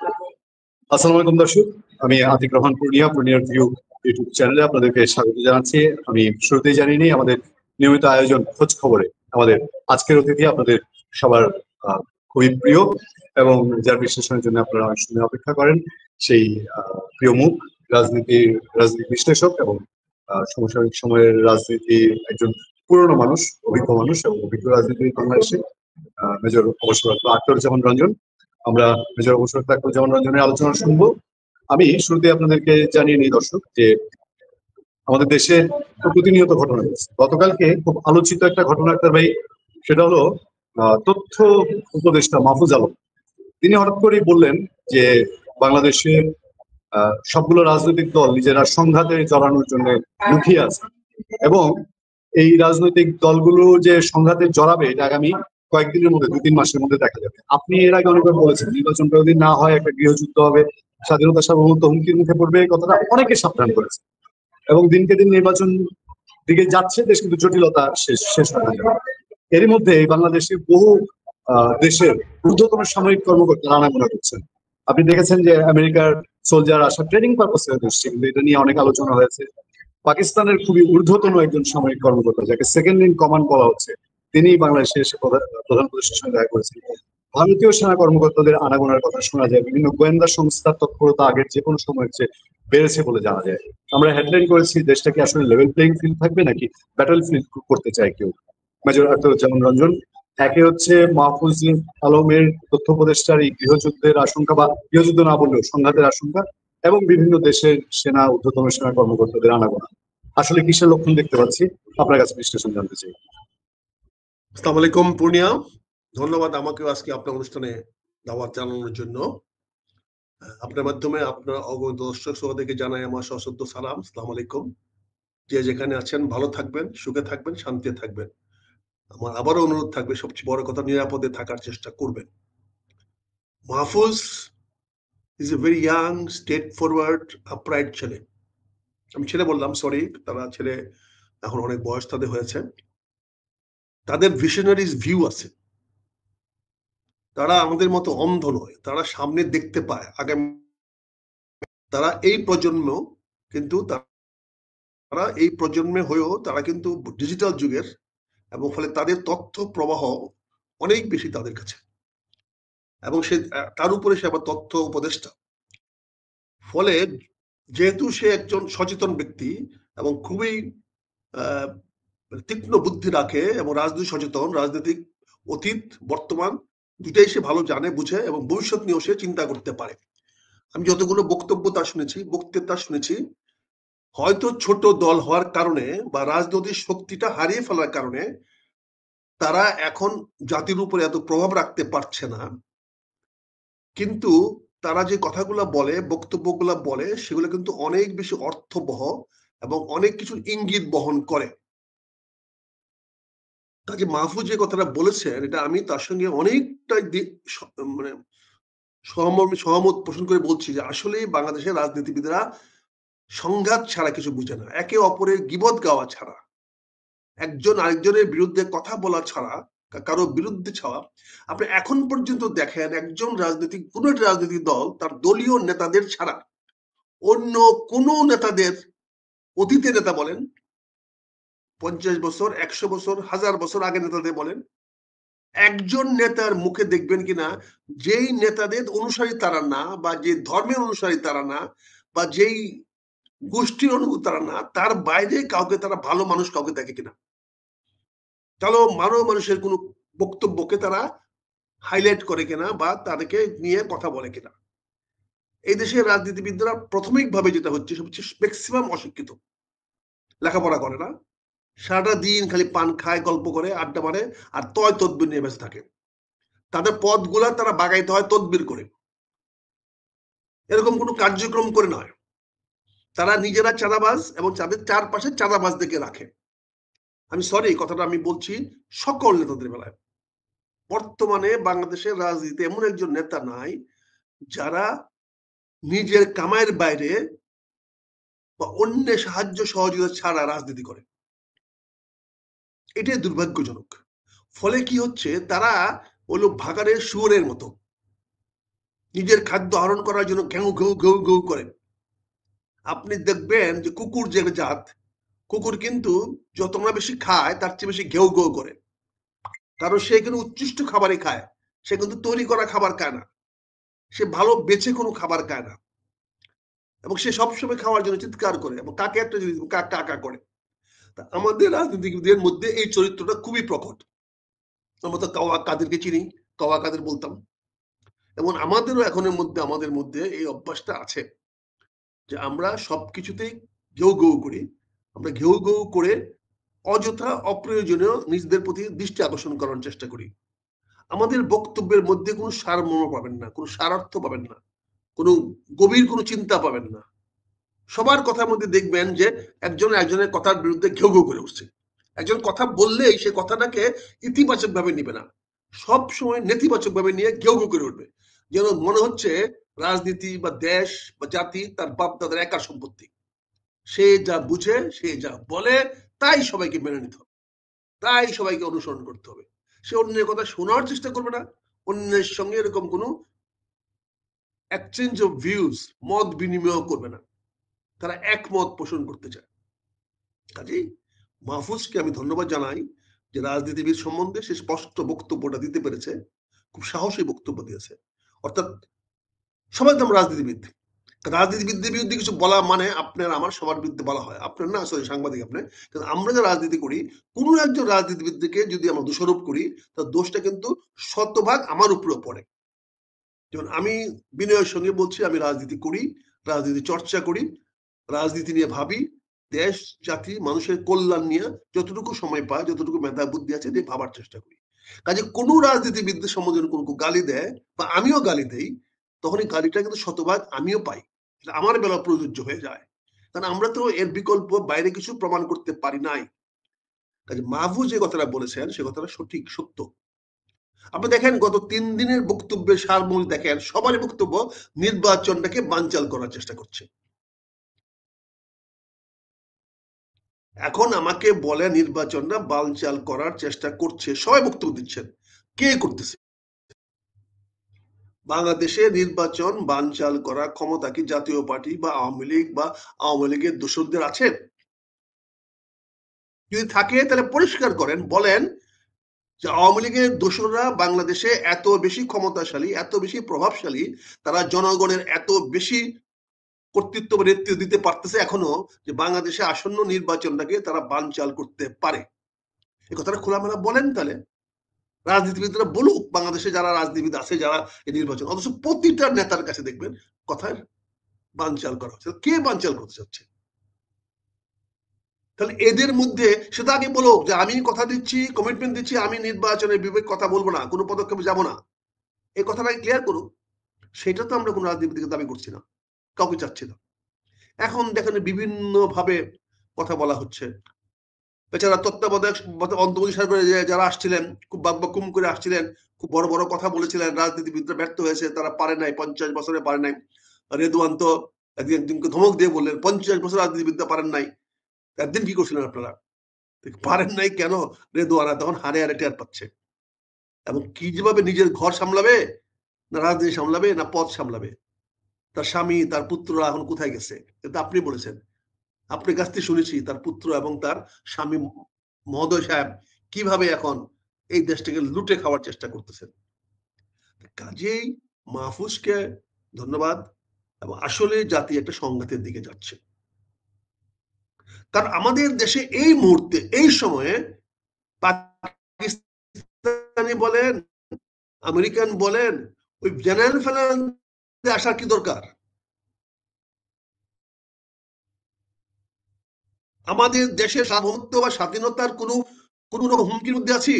আসসালামু আলাইকুম দর্শক, আমি আতিক রহমান পূর্ণিয়ার ভিউ ইউটিউব চ্যানেলে আপনাদেরকে স্বাগত জানাচ্ছি। আমি শুরুতেই জানিয়ে নিই আমাদের নিয়মিত আয়োজন খোঁজ খবরে আমাদের আজকের অতিথি আপনাদের সবার খুবই প্রিয় এবং যার বিশ্লেষণের জন্য আপনারা অনেক সময় অপেক্ষা করেন, সেই প্রিয় মুখ রাজনীতি বিশ্লেষক এবং সমসাময়িক সময়ের রাজনীতির একজন পুরনো মানুষ, অভিজ্ঞ মানুষ এবং অভিজ্ঞ রাজনীতি বাংলাদেশে মেজর অবসরপ্রাপ্ত আখতারুজ্জামান রঞ্জন। আমরা মেজর অবসরপ্রাপ্ত আখতারুজ্জামান রঞ্জনের আলোচনা শুনবো। আমি শুরুতে আপনাদেরকে জানিয়ে নিই দর্শক যে আমাদের দেশে প্রতিনিয়ত ঘটনা ঘটছে। গতকালকে খুব আলোচিত একটা ঘটনা একটা ভাই, সেটা হলো তথ্য উপদেষ্টা মাহফুজ আলম। তিনি হঠাৎ করেই বললেন যে বাংলাদেশে সবগুলো রাজনৈতিক দল নিজেরা সংঘাতে জড়ানোর জন্য মুখিয়ে আছে এবং এই রাজনৈতিক দলগুলো যে সংঘাতে জড়াবে এটা আগামী কয়েকদিনের মধ্যে 2-3 মাসের মধ্যে দেখা যাবে। আপনি এর আগে অনেকবার বলেছেন নির্বাচনটা যদি না হয় একটা গৃহযুদ্ধ হবে, স্বাধীনতা সার্বভৌমত্ব হুমকির মুখে পড়বে, এই কথাটা অনেকে সাবধান করেছে এবং দিনকে দিন নির্বাচন দিকে যাচ্ছে, দেশ কিন্তু জটিলতা শেষ হয়ে যাবে। এরই মধ্যে বাংলাদেশের বহু দেশের ঊর্ধ্বতন সামরিক কর্মকর্তারা আনাগোনা করছেন। আপনি দেখেছেন যে আমেরিকার সোলজার আসা ট্রেনিং পারপাসে এসেছে, কিন্তু এটা নিয়ে অনেক আলোচনা হয়েছে। পাকিস্তানের খুবই ঊর্ধ্বতন একজন সামরিক কর্মকর্তা যাকে সেকেন্ড ইন কমান্ড বলা হচ্ছে, তিনি বাংলাদেশে এসে প্রধান উপদেষ্টার সঙ্গে দেখা করেছেন। ভারতীয় সেনা কর্মকর্তাদের আনাগোনার কথা শোনা যায়, বিভিন্ন গোয়েন্দা সংস্থার তৎপরতা আগের যে কোনো সময়ের চেয়ে বেড়েছে বলে জানা যায়। আমরা হেডলাইন করেছি দেশটা কি আসলে লেভেল প্লেইং ফিল্ড থাকবে নাকি ব্যাটল ফিল্ড করতে চায় কেউ। মেজর আখতারুজ্জামান রঞ্জন, একে হচ্ছে মাহফুজ আলমের তথ্য উপদেষ্টার এই গৃহযুদ্ধের আশঙ্কা বা গৃহযুদ্ধ না বললেও সংঘাতের আশঙ্কা এবং বিভিন্ন দেশের সেনা ঊর্ধ্বতন সেনা কর্মকর্তাদের আনাগোনা, আসলে কিসের লক্ষণ দেখতে পাচ্ছি আপনার কাছে বিশ্লেষণ জানতে চাই। আসসালামু আলাইকুম পূর্ণিয়া, ধন্যবাদ আমাকেও আজকে আপনার অনুষ্ঠানে দাওয়াত জানানোর জন্য। আপনার মাধ্যমে আপনার অগণিত দর্শক শ্রোতাদেরকে জানাই আমার সশ্রদ্ধ সালাম। আসসালামু আলাইকুম। যে যেখানে আছেন ভালো থাকবেন, সুখে থাকবেন, শান্তিতে থাকবেন। আমার আবারও অনুরোধ থাকবে, সবচেয়ে বড় কথা নিরাপদে থাকার চেষ্টা করবেন। Mahfuz is a very young, straight forward, upright ছেলে। আমি ছেলে বললাম, সরি, তারা ছেলে এখন অনেক বয়স তাদের হয়েছে। তাদের ভিশনারিজ ভিউ আছে, তারা আমাদের মতো অন্ধ নয়, তারা সামনে দেখতে পায় আগামী। তারা এই প্রজন্ম, কিন্তু তারা এই প্রজন্মে হয়েও তারা কিন্তু ডিজিটাল যুগের, এবং ফলে তাদের তথ্য প্রবাহ অনেক বেশি তাদের কাছে, এবং সে তার উপরে সে আবার তথ্য উপদেষ্টা। ফলে যেহেতু সে একজন সচেতন ব্যক্তি এবং খুবই তীক্ষ্ণ বুদ্ধি রাখে এবং রাজনীতি সচেতন, রাজনৈতিক অতীত বর্তমান দুটাই সে ভালো জানে, বুঝে এবং ভবিষ্যৎ নিয়েও সে চিন্তা করতে পারে। আমি যতগুলো বক্তৃতা শুনেছি, হয়তো ছোট দল হওয়ার কারণে বা রাজনৈতিক শক্তিটা হারিয়ে ফেলার কারণে তারা এখন জাতির উপরে এত প্রভাব রাখতে পারছে না, কিন্তু তারা যে কথাগুলো বলে, বক্তব্যগুলো বলে, সেগুলো কিন্তু অনেক বেশি অর্থবহ এবং অনেক কিছু ইঙ্গিত বহন করে। কাজে মাহফুজ যে কথাটা বলেছেন, এটা আমি তার সঙ্গে অনেকটাই মানে সহমত পোষণ করে বলছি যে আসলে বাংলাদেশের রাজনীতিবিদরা সংঘাত ছাড়া কিছু বুঝে না, একে অপরের গীবত গাওয়া ছাড়া, একজন আরেকজনের বিরুদ্ধে কথা বলা ছাড়া, কারো বিরুদ্ধে ছাড়া। আপনি এখন পর্যন্ত দেখেন একজন কোন একটা রাজনৈতিক দল তার দলীয় নেতাদের ছাড়া অন্য কোন নেতাদের, অতীতের নেতা বলেন, 50 বছর, 100 বছর, 1000 বছর আগে নেতাদের বলেন, একজন নেতার মুখে দেখবেন কিনা যেই নেতাদের অনুসারী তারা না, বা যে ধর্মের অনুসারী তারা না, বা যেই গোষ্ঠীর অনুভূত তারা না, তার বাইরে কাউকে তারা ভালো মানুষ কাউকে দেখে কিনা, তাহলে মানুষের কোনো বক্তব্যকে তারা হাইলাইট করে কিনা বা তাদেরকে নিয়ে কথা বলে কিনা। এই দেশের রাজনীতিবিদরা প্রাথমিকভাবে যেটা হচ্ছে, সবচেয়ে ম্যাক্সিমাম অশিক্ষিত, লেখাপড়া করে না, সারাটা দিন খালি পান খায়, গল্প করে, আড্ডা মারে আর তদবির নিয়ে ব্যস্ত থাকে। তাদের পদগুলা তারা বাগাইতে হয় তদবির করে, এরকম কোনো কার্যক্রম করে নয়। তারা নিজেরা চাঁদাবাজ এবং তাদের চারপাশে চাঁদাবাজদেরকে রাখে। আমি সরি, এই কথাটা আমি বলছি সকল নেতাদের বেলায়। বর্তমানে বাংলাদেশের রাজনীতিতে এমন একজন নেতা নাই যারা নিজের কামাইয়ের বাইরে বা অন্যের সাহায্য সহযোগিতা ছাড়া রাজনীতি করে। এটাই দুর্ভাগ্যজনক। ফলে কি হচ্ছে, তারা হলো ভাগাড়ের শুয়োরের মতো, নিজের খাদ্য আহরণ করার জন্য ঘেউ ঘেউ ঘেউ ঘেউ করে। আপনি দেখবেন যে কুকুর যে জাত, কুকুর কিন্তু যত না বেশি খায় তার চেয়ে বেশি ঘেউ ঘেউ করে, কারণ সে কিন্তু উচ্ছিষ্ট খাবারই খায়, সে কিন্তু তৈরি করা খাবার খায় না, সে ভালো বেছে কোনো খাবার খায় না, এবং সে সবসময় খাওয়ার জন্য চিৎকার করে এবং কাকে একটা জিনিস কা কা করে। আমাদের রাজনীতিবিদদের মধ্যে এই চরিত্রটা খুবই প্রকট। আমরা তো কাওয়া কাদেরকে চিনি, কাওয়া কাদের বলতাম, এবং আমাদেরও আমাদের মধ্যে এই অভ্যাসটা আছে যে আমরা সবকিছুতেই ঘেউ ঘেউ করি। আমরা ঘেউ ঘেউ করে অযথা অপ্রয়োজনীয় নিজেদের প্রতি দৃষ্টি আকর্ষণ করার চেষ্টা করি। আমাদের বক্তব্যের মধ্যে কোনো সারমর্ম পাবেন না, কোনো সারার্থ পাবেন না, কোনো গভীর কোনো চিন্তা পাবেন না। সবার কথার মধ্যে দেখবেন যে একজন একজনের কথার বিরুদ্ধে ঘেউ ঘেউ করে উঠছে। একজন কথা বললেই সে কথাটাকে ইতিবাচক ভাবে নিবে না, সব সময় নেতিবাচক ভাবে নিয়ে ঘেউ ঘেউ করে উঠবে, যেন মনে হচ্ছে রাজনীতি বা দেশ বা জাতি তার বাপ দাদার একার সম্পত্তি। সে যা বুঝে, সে যা বলে, তাই সবাইকে মেনে নিতে হবে, তাই সবাইকে অনুসরণ করতে হবে। সে অন্যের কথা শোনার চেষ্টা করবে না, অন্যের সঙ্গে এরকম কোনো এক্সচেঞ্জ অফ ভিউজ, মত বিনিময় করবে না। তারা একমত পোষণ করতে চায়। কাজেই মাহফুজকে আমি ধন্যবাদ জানাই যে রাজনীতিবিদ সম্বন্ধে সে স্পষ্ট বক্তব্যটা দিতে পেরেছে, খুব সাহসী বক্তব্য দিয়েছে। অর্থাৎ সবাই তো আমরা রাজনীতিবিদ, রাজনীতিবিদদের বিরুদ্ধে কিছু বলা মানে আপনার আমার সবার বিরুদ্ধে বলা হয়, আপনার না, সরি সাংবাদিক আপনি। কিন্তু আমরা যারা রাজনীতি করি, কোনো একজন রাজনীতিবিদকে যদি আমরা দোষারোপ করি, তার দোষটা কিন্তু শতভাগ আমার উপরে পড়ে। যেমন আমি বিনয়ের সঙ্গে বলছি, আমি রাজনীতি করি, রাজনীতি চর্চা করি, রাজনীতি নিয়ে ভাবি, দেশ জাতি মানুষের কল্যাণ নিয়ে যতটুকু সময় পায়, যতটুকু মেধা বুদ্ধি আছে দিয়ে ভাবার চেষ্টা করি। কাজে কোনো রাজনীতিবিদদের সম্বন্ধে কোনো গালি দেয় বা আমিও গালি দেই, তখন এই গালিটা কিন্তু শতভাগ আমিও পাই, এটা আমার বেলা প্রযোজ্য হয়ে যায়, কারণ আমরা তো এর বিকল্প বাইরে কিছু প্রমাণ করতে পারি নাই। কাজে মাহফুজ যে কথাটা বলেছেন সে কথাটা সঠিক, সত্য। আপনি দেখেন গত 3 দিনের বক্তব্যের সারমূল দেখেন, সবারই বক্তব্য নির্বাচনটাকে বানচাল করার চেষ্টা করছে। এখন আমাকে বলে নির্বাচনটা বানচাল করার চেষ্টা করছে, সবাই বক্তব্য দিচ্ছেন, কে করতেছে? বাংলাদেশে নির্বাচন বানচাল করার ক্ষমতা কি জাতীয় পার্টি বা আওয়ামী লীগ বা আওয়ামী লীগের দোসরদের আছে? যদি থাকে তাহলে পরিষ্কার করেন, বলেন যে আওয়ামী লীগের দোসররা বাংলাদেশে এত বেশি ক্ষমতাশালী, এত বেশি প্রভাবশালী, তারা জনগণের এত বেশি কর্তৃত্ব বা নেতৃত্ব দিতে পারতেছে এখনো, যে বাংলাদেশে আসন্ন নির্বাচনটাকে তারা বানচাল করতে পারে। এই কথাটা খোলামেলা বলেন তাহলে, রাজনীতিবিদরা বলুক, বাংলাদেশে যারা রাজনীতিবিদ আছে যারা এই নির্বাচন, অথচ প্রতিটা নেতার কাছে দেখবেন কথার বানচাল করা হচ্ছে। কে বানচাল করতে চাচ্ছে? তাহলে এদের মধ্যে সেটা আগে বলুক যে আমি কথা দিচ্ছি, কমিটমেন্ট দিচ্ছি, আমি নির্বাচনের বিবেক কথা বলবো না, কোনো পদক্ষেপে যাব না, এই কথাটা ক্লিয়ার করুক। সেটা তো আমরা কোনো রাজনীতিবিদকে দাবি করছি না, কাউকে চাচ্ছি না। এখন দেখেন বিভিন্ন ভাবে কথা বলা হচ্ছে। এছাড়া তত্ত্বাবধায়ক অন্তর্বর্তী সরকারে যারা আসছিলেন, খুব বাকবাকুম করে আসছিলেন, খুব বড় বড় কথা বলেছিলেন, রাজনীতিবিদরা ব্যর্থ হয়েছে, তারা পারে নাই, 50 বছরে পারে নাই। রেদওয়ান তো একদিনকে ধমক দিয়ে বললেন 50 বছর রাজনীতিবিদরা পারেন নাই। একদিন কি করছিলেন আপনারা? পারেন নাই কেন? রেদওয়ানা তখন হারে হারে টের পাচ্ছে, এবং কি যেভাবে নিজের ঘর সামলাবে, না রাজনীতি সামলাবে, না পদ সামলাবে, তার স্বামী তার পুত্ররা এখন কোথায় গেছে, এটা আপনি বলেছেন। আপনার কাছ থেকে শুনেছি তার পুত্র এবং তার স্বামী মহোদয় সাহেব কিভাবে এখন এই দেশটাকে লুটে খাওয়ার চেষ্টা করতেছেন। কাজেই মাহফুজকে ধন্যবাদ, এবং আসলে জাতি একটা সংঘাতের দিকে যাচ্ছে। কারণ আমাদের দেশে এই মুহূর্তে, এই সময়ে পাকিস্তানি বলেন, আমেরিকান বলেন, ওই জেনারেল ফেলান আসার কি দরকার? আমাদের দেশের সার্বভৌমত্ব বা স্বাধীনতার কোন রকম হুমকির মধ্যে আছি?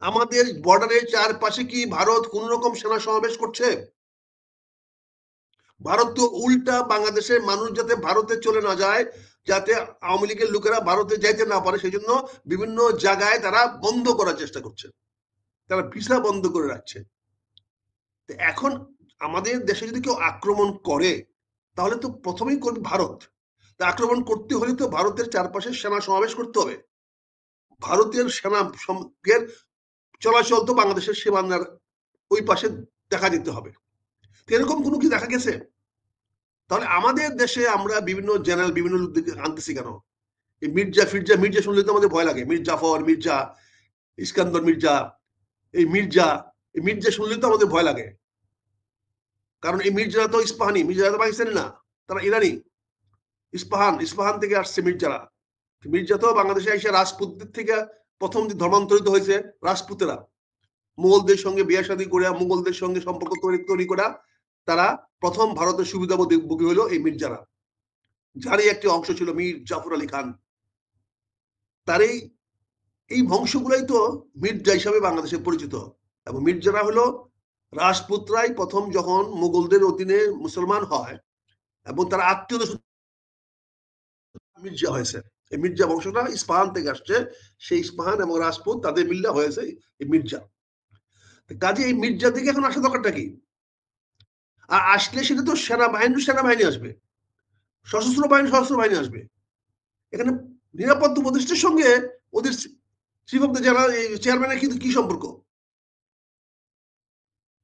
আমাদের বর্ডারের চারপাশে কি ভারত কোন রকম সেনা সমাবেশ করছে? ভারত তো উল্টা বাংলাদেশের মানুষ যাতে ভারতে চলে না যায়, যাতে আওয়ামী লীগের লোকেরা ভারতে যাইতে না পারে, সেই জন্য বিভিন্ন জায়গায় তারা বন্ধ করার চেষ্টা করছে, তারা ভিসা বন্ধ করে রাখছে। এখন আমাদের দেশে যদি কেউ আক্রমণ করে, তাহলে তো প্রথমেই করবে ভারত। তা আক্রমণ করতে হলে তো ভারতের চারপাশে সেনা সমাবেশ করতে হবে, ভারতের সেনা চলাচল তো বাংলাদেশের সীমানার ওই পাশে দেখা দিতে হবে। এরকম কোনো কি দেখা গেছে? তাহলে আমাদের দেশে আমরা বিভিন্ন জেনারেল বিভিন্ন লোকদেরকে আনতেছি কেন? এই মির্জা ফির্জা, মির্জা শুনলে তো আমাদের ভয় লাগে। মীর জাফর, মির্জা ইস্কান্দর মির্জা, এই মির্জা শুনলে তো আমাদের ভয় লাগে। কারণ এই মির্জারা তো ইস্পাহানি, মির্জারা তো পাকিস্তানি না, তারা ইরানি। ইস্পাহান থেকে আসছে মির্জারা। মির্জা তো বাংলাদেশে এসে রাজপুতদের থেকে প্রথম ধর্মান্তরিত হয়েছে রাজপুতেরা। মুঘলদের সঙ্গে বিয়ে শাদী করে, মুঘলদের সঙ্গে সম্পর্ক তৈরি করা, তারা প্রথম ভারতের সুবিধাভোগী হলো এই মির্জারা, যারই একটি অংশ ছিল মীর জাফর আলী খান। তার এই বংশগুলাই তো মির্জা হিসাবে বাংলাদেশে পরিচিত। এবং মির্জারা হলো রাজপুতরাই প্রথম যখন মুঘলদের অধীনে মুসলমান হয় এবং তারা আত্মীয় মির্জা হয়েছে। এই মির্জা বংশটা ইস্পাহান থেকে আসছে। সেই ইস্পাহান এবং রাজপুত তাদের মিল্লা হয়েছে এই মির্জা। কাজে এই মির্জা থেকে এখন আসা দরকারটা কি? আর আসলে সেটা তো সেনাবাহিনী আসবে, সশস্ত্র বাহিনী আসবে। এখানে নিরাপত্তা উপদেষ্টার সঙ্গে ওদের চিফ অফ দ্য চেয়ারম্যানের কিন্তু কি সম্পর্ক?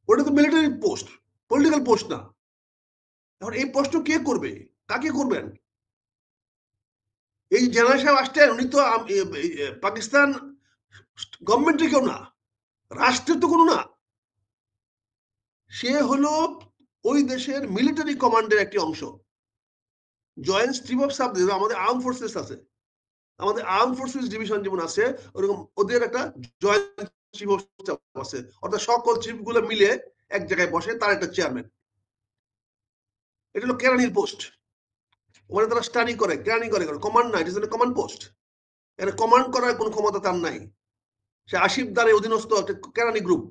ওটা তো মিলিটারি পোস্ট, পলিটিক্যাল পোস্ট না। এখন এই পোস্ট কে করবে? কাকে করবেন? এই জেনারেল সাহেব আসছেন, উনি তো পাকিস্তান গভর্নমেন্টের কেউ না, রাষ্ট্রের তো কোনো না। সে হলো ওই দেশের মিলিটারি কমান্ডের একটি অংশ। জয়েন্ট চিফ অফ স্টাফ, আমাদের আর্ম ফোর্সেস আছে, আমাদের আর্ম ফোর্সেস ডিভিশন যেমন আছে, ওরকম ওদের একটা জয়েন্ট চিফ অফ স্টাফ আছে, অর্থাৎ সকল চিফ গুলো মিলে এক জায়গায় বসে, তার একটা চেয়ারম্যান। এটা হলো কেরানির পোস্ট। ওখানে তারা স্টাডি করে, কেরানি করে, কমান্ড না, it is a command post. এটা কমান্ড করার কোনো ক্ষমতা তার নাই। সে আসিফ দারের অধীনস্থ একটা কেরানি গ্রুপ,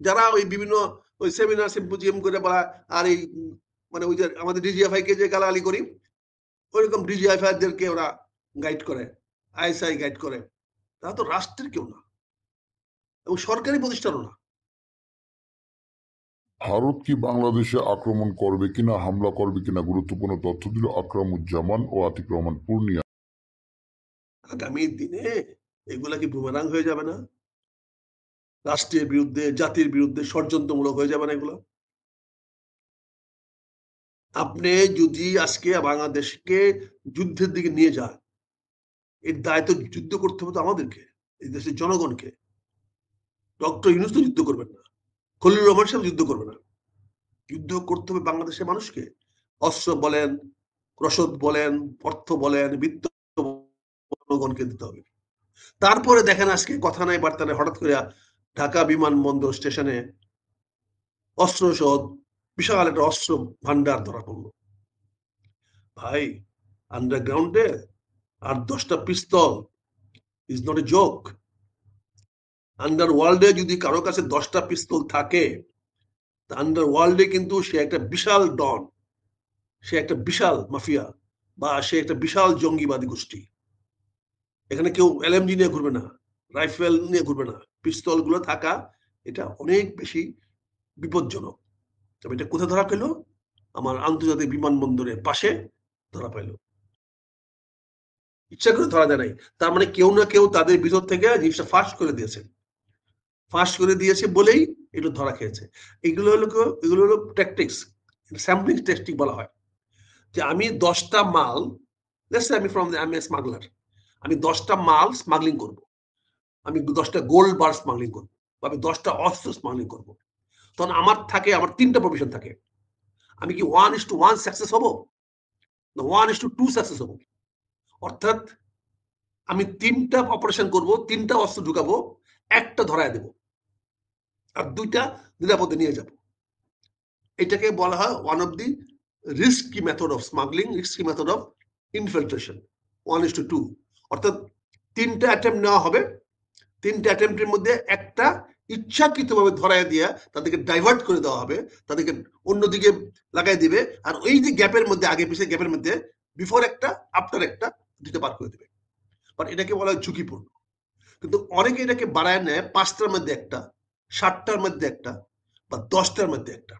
যারা ওই বিভিন্ন ওই সেমিনার সিম্পোজিয়াম করে বলা, আর এই মানে ওই যে আমাদের ডিজিএফআই কে যে গালাগালি করি, ওইরকম ডিজিএফআই দেরকে ওরা গাইড করে, আইএসআই গাইড করে। তারা তো রাষ্ট্রের কেউ না এবং সরকারি প্রতিষ্ঠানও না। ভারত কি বাংলাদেশে আক্রমণ করবে কিনা, হামলা করবে কিনা, গুরুত্বপূর্ণ তথ্য দিল আকরামুজ্জামান ও আতিক রহমান পূর্ণিয়া। আগামী দিনে এগুলা কি বুমেরাং হয়ে যাবে না? রাষ্ট্রের বিরুদ্ধে, জাতির বিরুদ্ধে ষড়যন্ত্রমূলক হয়ে যাবে না এগুলো? আপনি যদি আজকে বাংলাদেশকে যুদ্ধের দিকে নিয়ে যান, এর দায় তো যুদ্ধ করতে হবে তো আমাদেরকে, এই দেশের জনগণকে। ডক্টর ইউনূস তো যুদ্ধ করবেন না, খলিলুর রহমান সাহেব যুদ্ধ করবে না। যুদ্ধ করতে হবে বাংলাদেশের মানুষকে। অস্ত্র বলেন, রসদ বলেন, অর্থ বলেন, বিত্ত জনগণকে দিতে হবে। তারপরে দেখেন আজকে কথা নাই বার্তা নাই, হঠাৎ করে ঢাকা বিমানবন্দর স্টেশনে অস্ত্র সহ বিশাল একটা অস্ত্র ভান্ডার ধরা পড়লো। ভাই, আন্ডারগ্রাউন্ডে আর 10টা pistol is not a joke. আন্ডার ওয়ার্ল্ডে যদি কারো কাছে 10টা পিস্তল থাকে, আন্ডার ওয়ার্ল্ডে কিন্তু সে একটা বিশাল ডন, সে একটা বিশাল মাফিয়া, বা সে একটা বিশাল জঙ্গিবাদী গোষ্ঠী। এখানে কেউ এলএমজি নিয়ে ঘুরবে না, রাইফেল নিয়ে ঘুরবে না। পিস্তল গুলো থাকা এটা অনেক বেশি বিপজ্জনক। তবে এটা কোথায় ধরা পেল? আমার আন্তর্জাতিক বিমানবন্দরের পাশে ধরা পেল। ইচ্ছা করে ধরা যায় নাই। তার মানে কেউ না কেউ তাদের ভিতর থেকে জিনিসটা ফাঁস করে দিয়েছে। ফাঁস করে দিয়েছে বলেই এগুলো ধরা খেয়েছে। এগুলো হলো ট্যাকটিক্স, স্যাম্পলিং টেস্টিং বলা হয়। যে আমি 10টা মাল, আমি স্মাগলার, আমি 10টা মাল স্মাগলিং করব, আমি 10টা গোল্ড বার স্মাগলিং করব, বা আমি 10টা অস্ত্র স্মাগলিং করব। তখন আমার 3টা প্রভিশন থাকে। আমি কি 1:1 সাকসেস হব, না 1:2 সাকসেস হব? অর্থাৎ আমি 3টা অপারেশন করব, 3টা অস্ত্র ঢুকাবো, একটা ধরায় দেব, আর 2টা নিরাপদে নিয়ে যাব। এটাকে বলা হয় one of the risky method of smuggling, risky method of infiltration, 1:2। অর্থাৎ 3টা অ্যাটেম্প নেওয়া হবে, 3টা অ্যাটেম্পের মধ্যে একটা ইচ্ছাকৃতভাবে ধরায় দিয়ে তাদেরকে ডাইভার্ট করে দেওয়া হবে, তাদেরকে অন্যদিকে লাগাই দিবে, আর ওই যে গ্যাপের মধ্যে, আগে পিছিয়ে গ্যাপের মধ্যে বিফোর একটা আফটার একটা দুটো পার করে দেবে। বাট এটাকে বলা হয় ঝুঁকিপূর্ণ। কিন্তু অনেকে এটাকে বাড়ায় নেয় 5টার মধ্যে একটা, 7টার মধ্যে একটা, বা 10টার মধ্যে একটা।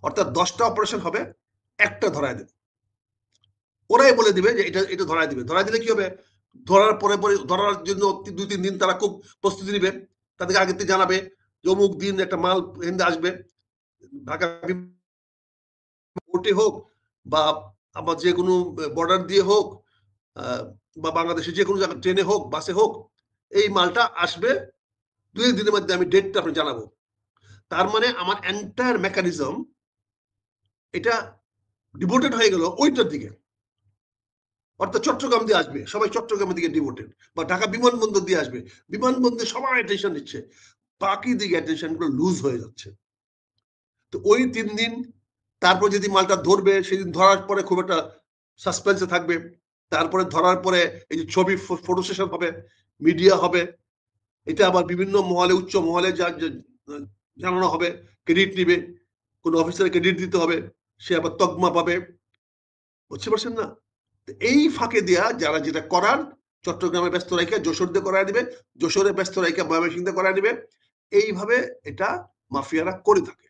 অর্থাৎ 10টা অপারেশন হবে, একটা ধরায় দেবে। ওরাই বলে দিবে যে এটা ধরায় দিবে। ধরায় দিলে কি হবে? ধরার পরে ধরার জন্য 2-3 দিন তারা খুব প্রস্তুতি নিবে, তাদেরকে আগে থেকে জানাবে যে অমুক দিন একটা মাল হিন্দে আসবে, ঢাকা পোর্টে হোক বা আমার যে কোনো বর্ডার দিয়ে হোক বা বাংলাদেশের যে কোনো জায়গায় ট্রেনে হোক বাসে হোক, এই মালটা আসবে 2 দিনের মধ্যে, আমি ডেটটা আপনি জানাবো। তার মানে আমার এন্টায়ার মেকানিজম এটা ডিভোটেড হয়ে গেল ওইটার দিকে, অর্থাৎ চট্টগ্রাম দিয়ে আসবে, সবাই চট্টগ্রামের দিকে ডিভোটেড, বা ঢাকা বিমানবন্দর দিয়ে আসবে, বিমানবন্দরে সবাই অ্যাটেনশন দিচ্ছে, বাকি দিকে অ্যাটেনশন গুলো লুজ হয়ে যাচ্ছে। তো ওই 3 দিন, তারপর যদি মালটা ধরবে সেদিন ধরার পরে খুব একটা সাসপেন্সে থাকবে, তারপরে ধরার পরে এই যে ছবি ফটো সেশন হবে, মিডিয়া হবে, এটা আবার বিভিন্ন মহলে, উচ্চ মহলে জানানো হবে, ক্রেডিট নিবে, কোন অফিসার ক্রেডিট দিতে হবে, সে আবার তকমা পাবে, বুঝতে পারছেন না? এই ফাঁকে দেয়া যারা যেটা করার, চট্টগ্রামে ব্যস্ত রাইখা যশোর দিয়ে করায় দিবে, যশোরে ব্যস্ত রাইখা ময়মনসিংহ দিয়ে করায় দিবে, এইভাবে এটা মাফিয়ারা করে থাকে।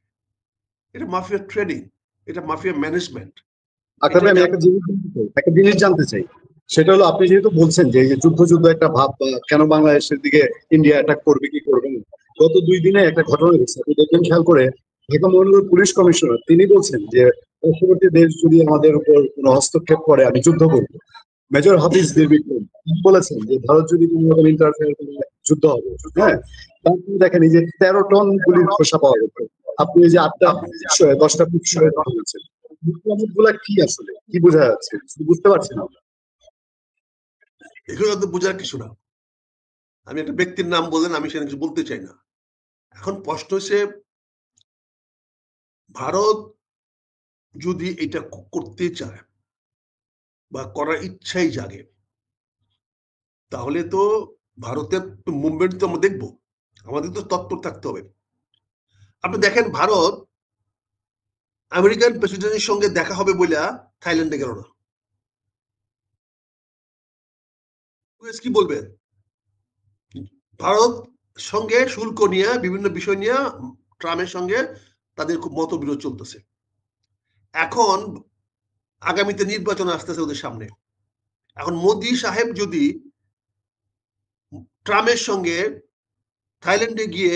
এটা মাফিয়া ট্রেডিং, এটা মাফিয়া ম্যানেজমেন্ট। আকরাম ভাই, আমি একটা জিনিস জানতে চাই। সেটা হলো, আপনি যেহেতু বলছেন যে এই যে যুদ্ধ যুদ্ধ একটা ভাব, বা কেন বাংলাদেশের দিকে ইন্ডিয়া অ্যাটাক করবে কি করবে না, গত 2 দিনে একটা ঘটনা ঘটেছে, আপনি দেখবেন খেয়াল করে, ঢাকা মহানগর পুলিশ কমিশনার তিনি বলছেন যে পার্শ্ববর্তী দেশ যদি আমাদের উপর কোনো হস্তক্ষেপ করে আমি যুদ্ধ করবো। মেজর হাফিজ নির্বিঘ্ন বলেছেন যে ভারত যদি কোনো রকম ইন্টারফেয়ার করে যুদ্ধ হবে। হ্যাঁ, তারপরে দেখেন এই যে 13 টন গুলির খোসা পাওয়া গেছে। আপনি এই যে 8টা 10টা বলেছেন, গুলা কি আসলে কি বোঝা যাচ্ছে বুঝতে পারছি না। এগুলো তো বোঝার কিছু না। আমি একটা ব্যক্তির নাম বললেন, আমি সেটা কিছু বলতে চাই না। এখন প্রশ্ন হচ্ছে, ভারত যদি এটা করতে চায় বা করার ইচ্ছাই জাগে, তাহলে তো ভারতের মুভমেন্ট তো আমরা দেখবো, আমাদের তো তৎপর থাকতে হবে। আপনি দেখেন, ভারত আমেরিকান প্রেসিডেন্টের সঙ্গে দেখা হবে বলে থাইল্যান্ডে গেল না। কি বলবেন? ভারত সঙ্গে শুল্ক নিয়ে, বিভিন্ন বিষয় নিয়ে ট্রাম্পের সঙ্গে তাদের খুব মতবিরোধ চলতেছে। এখন আগামীতে নির্বাচন আসতেছে ওদের সামনে। এখন মোদি সাহেব যদি ট্রাম্পের সঙ্গে থাইল্যান্ডে গিয়ে,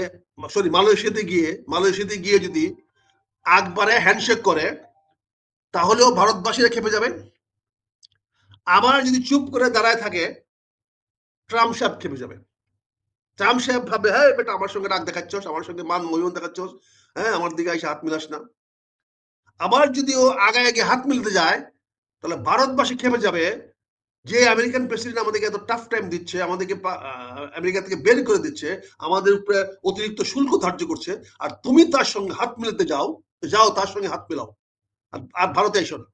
সরি মালয়েশিয়াতে গিয়ে যদি একবারে হ্যান্ডশেক করে, তাহলেও ভারতবাসীরা খেপে যাবেন। আবার যদি চুপ করে দাঁড়ায় থাকে, ট্রাম্প সাহেব খেপে যাবেন। ট্রাম্প সাহেব ভাবে, হ্যাঁ বেটা আমার সঙ্গে রাগ দেখাচ্ছস, আমার সঙ্গে মান মহিমন দেখাচ্ছস, হ্যাঁ আমার দিকে এসে হাত মিলাস না। আবার যদি ও আগায় গিয়ে হাত মিলতে যায়, তাহলে ভারতবাসী খেপে যাবে যে আমেরিকান প্রেসিডেন্ট আমাদেরকে এত টাফ টাইম দিচ্ছে, আমাদেরকে আমেরিকা থেকে বের করে দিচ্ছে, আমাদের উপরে অতিরিক্ত শুল্ক ধার্য করছে, আর তুমি তার সঙ্গে হাত মিলাতে যাও তার সঙ্গে হাত মিলাও, আর ভারতে এসো না।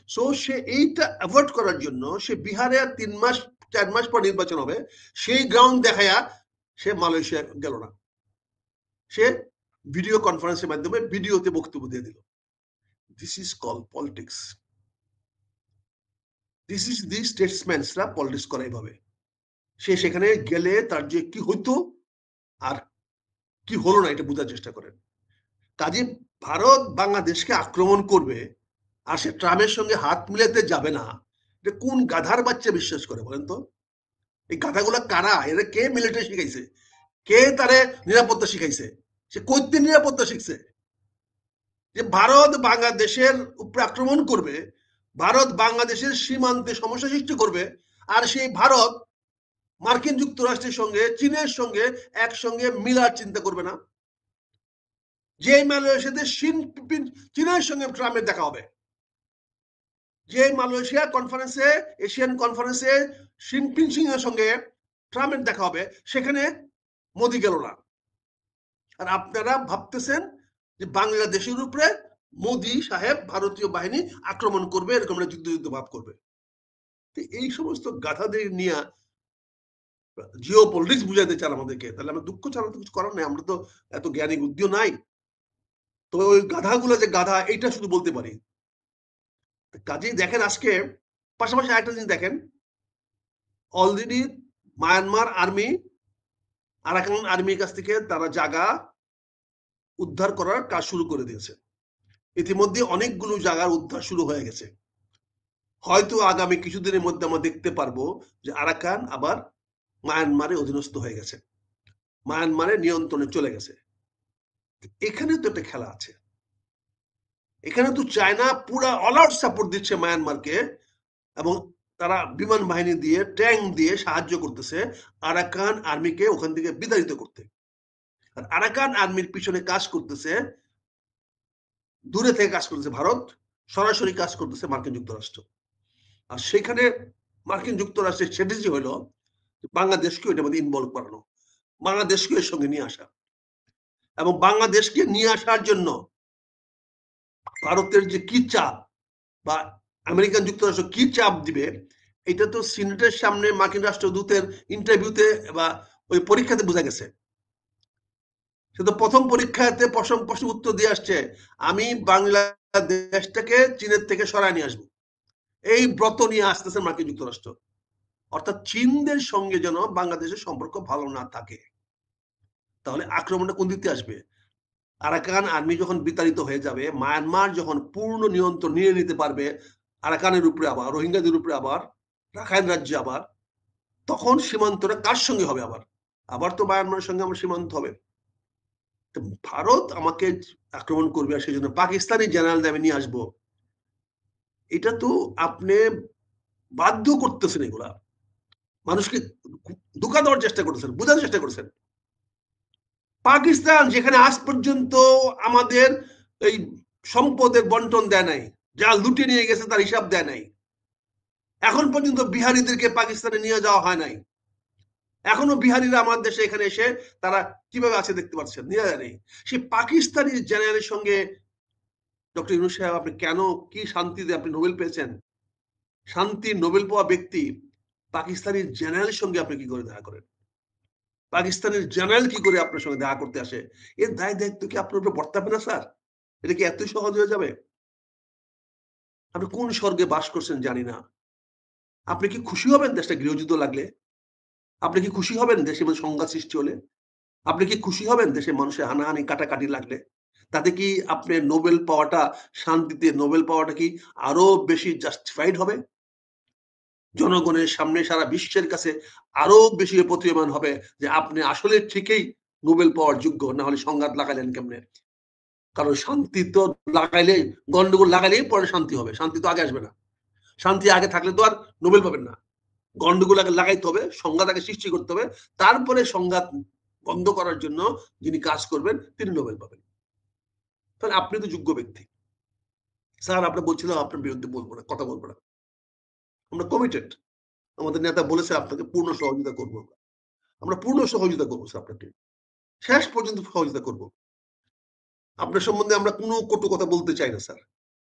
সো সে এইটা অ্যাভয়েড করার জন্য সে বিহারে 3-4 মাস পর নির্বাচন হবে, সেই গ্রাউন্ড দেখায়া সে মালয়েশিয়া গেল না, সে ভিডিও কনফারেন্সের মাধ্যমে ভিডিওতে বক্তব্য দিয়ে দিল। This is call politics. This is the স্টেটসম্যানসরা পলিটিক্স করে এইভাবে। সে সেখানে গেলে তার যে কি হইতো আর কি হলো না, এটা বোঝার চেষ্টা করেন। কাজে ভারত বাংলাদেশকে আক্রমণ করবে আর সে ট্রাম্পের সঙ্গে হাত মিলাতে যাবে না, এটা কোন গাধার বাচ্চা বিশ্বাস করে বলেন তো? এই গাধাগুলা কারা? এরা কে মিলিটারি শিখাইছে? কে তারে নিরাপত্তা শিখাইছে? সে কইতে নিরাপত্তা শিখছে যে ভারত বাংলাদেশের উপরে আক্রমণ করবে, ভারত বাংলাদেশের সীমান্তে সমস্যা সৃষ্টি করবে, আর সেই ভারত মার্কিন যুক্তরাষ্ট্রের সঙ্গে, চীনের সঙ্গে একসঙ্গে মিলার চিন্তা করবে না। যে মালয়েশিয়াতে চীনের সঙ্গে ট্রাম্পের দেখা হবে, যে মালয়েশিয়া কনফারেন্সে, এশিয়ান কনফারেন্সে জিনপিং এর সঙ্গে ট্রাম্পের দেখা হবে, সেখানে মোদি গেল না। আর আপনারা ভাবতেছেন যে বাংলাদেশের উপরে মোদি সাহেব ভারতীয় বাহিনী আক্রমণ করবে, এরকম একটা যুদ্ধ ভাব করবে। এই সমস্ত গাধাদের নিয়ে জিও পলিটিক্স বুঝাইতে চান আমাদেরকে, তাহলে আমরা দুঃখ ছাড়া তো কিছু করার নাই। আমরা তো এত জ্ঞানী বুদ্ধিও নাই। তবে ওই গাধাগুলো যে গাধা, এইটা শুধু বলতে পারি। কাজেই দেখেন, আজকে পাশাপাশি আরেকটা জিনিস দেখেন, অলরেডি মায়ানমার আর্মি আরাকান আর্মির কাছ থেকে তারা জায়গা উদ্ধার করার কাজ শুরু করে দিয়েছে। ইতিমধ্যে অনেকগুলো জায়গার উদ্ধার শুরু হয়ে গেছে। হয়তো আগামী কিছুদিনের মধ্যে আমরা দেখতে পারবো যে আরাকান আবার মায়ানমারের অধীনস্থ হয়ে গেছে, মায়ানমারের নিয়ন্ত্রণে চলে গেছে। এখানে তো একটা খেলা আছে। এখানে তো চায়না পুরা অল আউট সাপোর্ট দিচ্ছে মায়ানমারকে, এবং তারা বিমান বাহিনী দিয়ে ট্যাঙ্ক দিয়ে সাহায্য করতেছে আরাকান আর্মিকে ওখান থেকে বিতাড়িত করতে। আর আরাকান আর্মির পিছনে কাজ করতেছে, দূরে থেকে কাজ করতেছে ভারত, সরাসরি কাজ করতেছে মার্কিন যুক্তরাষ্ট্র। আর সেখানে মার্কিন যুক্তরাষ্ট্রের স্ট্র্যাটেজি হলো বাংলাদেশকে এটার মধ্যে ইনভলভ করানো, বাংলাদেশকে এর সঙ্গে নিয়ে আসা, এবং বাংলাদেশকে নিয়ে আসার জন্য ভারতের যে কি চাপ বা আমেরিকান যুক্তরাষ্ট্র কি চাপ দিবে, এটা তো সিনেটের সামনে মার্কিন রাষ্ট্রদূতের ইন্টারভিউতে বা ওই পরীক্ষাতে বোঝা গেছে। সে তো প্রথম পরীক্ষাতে প্রশ্ন উত্তর দিয়ে আসছে, আমি বাংলাদেশটাকে চীনের থেকে সরায় নিয়ে আসবো, এই ব্রত নিয়ে আসতেছে মার্কিন যুক্তরাষ্ট্র। অর্থাৎ চীনদের সঙ্গে যেন বাংলাদেশের সম্পর্ক ভালো না থাকে। তাহলে আক্রমণটা কোন দিক থেকে আসবে? আরাকান আর্মি যখন বিতাড়িত হয়ে যাবে, মায়ানমার যখন পূর্ণ নিয়ন্ত্রণ নিয়ে নিতে পারবে আরাকানের উপরে, আবার রোহিঙ্গাদের উপরে, আবার রাখাইন রাজ্যে, আবার তখন সীমান্তটা কার সঙ্গে হবে? আবার আবার তো মায়ানমারের সঙ্গে আমার সীমান্ত হবে। তো ভারত আমাকে আক্রমণ করবে আর সেই জন্য পাকিস্তানি জেনারেল আমি নিয়ে আসবো, এটা তো আপনি বাধ্য করতেছেন, এগুলা মানুষকে ধোঁকা দেওয়ার চেষ্টা করতেছেন, বোঝানোর চেষ্টা করছেন। পাকিস্তান যেখানে আজ পর্যন্ত আমাদের এই সম্পদের বন্টন দেয় নাই, যা লুটে নিয়ে গেছে তার হিসাব দেয় নাই, এখন পর্যন্ত বিহারীদেরকে পাকিস্তানে নিয়ে যাওয়া হয় নাই, এখনো বিহারীরা আমার দেশে এখানে এসে তারা কিভাবে আছে দেখতে পাচ্ছেন, নিয়ে যায় নেই। সেই পাকিস্তানি জেনারেলের সঙ্গে ডক্টর ইউনূস সাহেব আপনি কেন, কি শান্তিতে আপনি নোবেল পেয়েছেন? শান্তির নোবেল পাওয়া ব্যক্তি পাকিস্তানি জেনারেলের সঙ্গে আপনি কি করে দেখা করেন? পাকিস্তানের জেনারেল কি করে আপনার সঙ্গে দেখা করতে আসে? এর দায় দায়িত্ব কি আপনার উপরে বর্তাবে না স্যার? এটা কি এতই সহজ হয়ে যাবে? আপনি কোন স্বর্গে বাস করছেন জানি না। আপনি কি খুশি হবেন দেশটা গৃহযুদ্ধ লাগলে? আপনি কি খুশি হবেন দেশের মধ্যে সংঘাত সৃষ্টি হলে? আপনি কি খুশি হবেন দেশের মানুষের হানাহানি কাটাকাটি লাগলে? তাতে কি আপনার নোবেল পাওয়াটা, শান্তিতে নোবেল পাওয়াটা কি আরো বেশি জাস্টিফাইড হবে? জনগণের সামনে সারা বিশ্বের কাছে আরো বেশি প্রতীয়মান হবে যে আপনি আসলে ঠিকই নোবেল পাওয়ার যোগ্য, না হলে সংঘাত লাগালেন কেমনে? কারণ শান্তি তো লাগাইলে, গন্ডগোল লাগাইলেই পরে শান্তি হবে, শান্তি তো আগে আসবে না। শান্তি আগে থাকলে তো আর নোবেল পাবেন না। গন্ডগোল আগে লাগাইতে হবে, সংঘাত আগে সৃষ্টি করতে হবে, তারপরে সংঘাত বন্ধ করার জন্য যিনি কাজ করবেন তিনি নোবেল পাবেন। তাহলে আপনি তো যোগ্য ব্যক্তি। স্যার আপনি বলছিলাম আপনার বিরুদ্ধে বলবো না, কথা বলবো না, আমরা কমিটেড। আমাদের নেতা বলেছে আপনাকে পূর্ণ সহযোগিতা করবো, আমরা পূর্ণ সহযোগিতা করবো স্যার, আপনাকে শেষ পর্যন্ত সহযোগিতা করবো। আপনার সম্বন্ধে আমরা কোনো কটু কথা বলতে চাই না স্যার,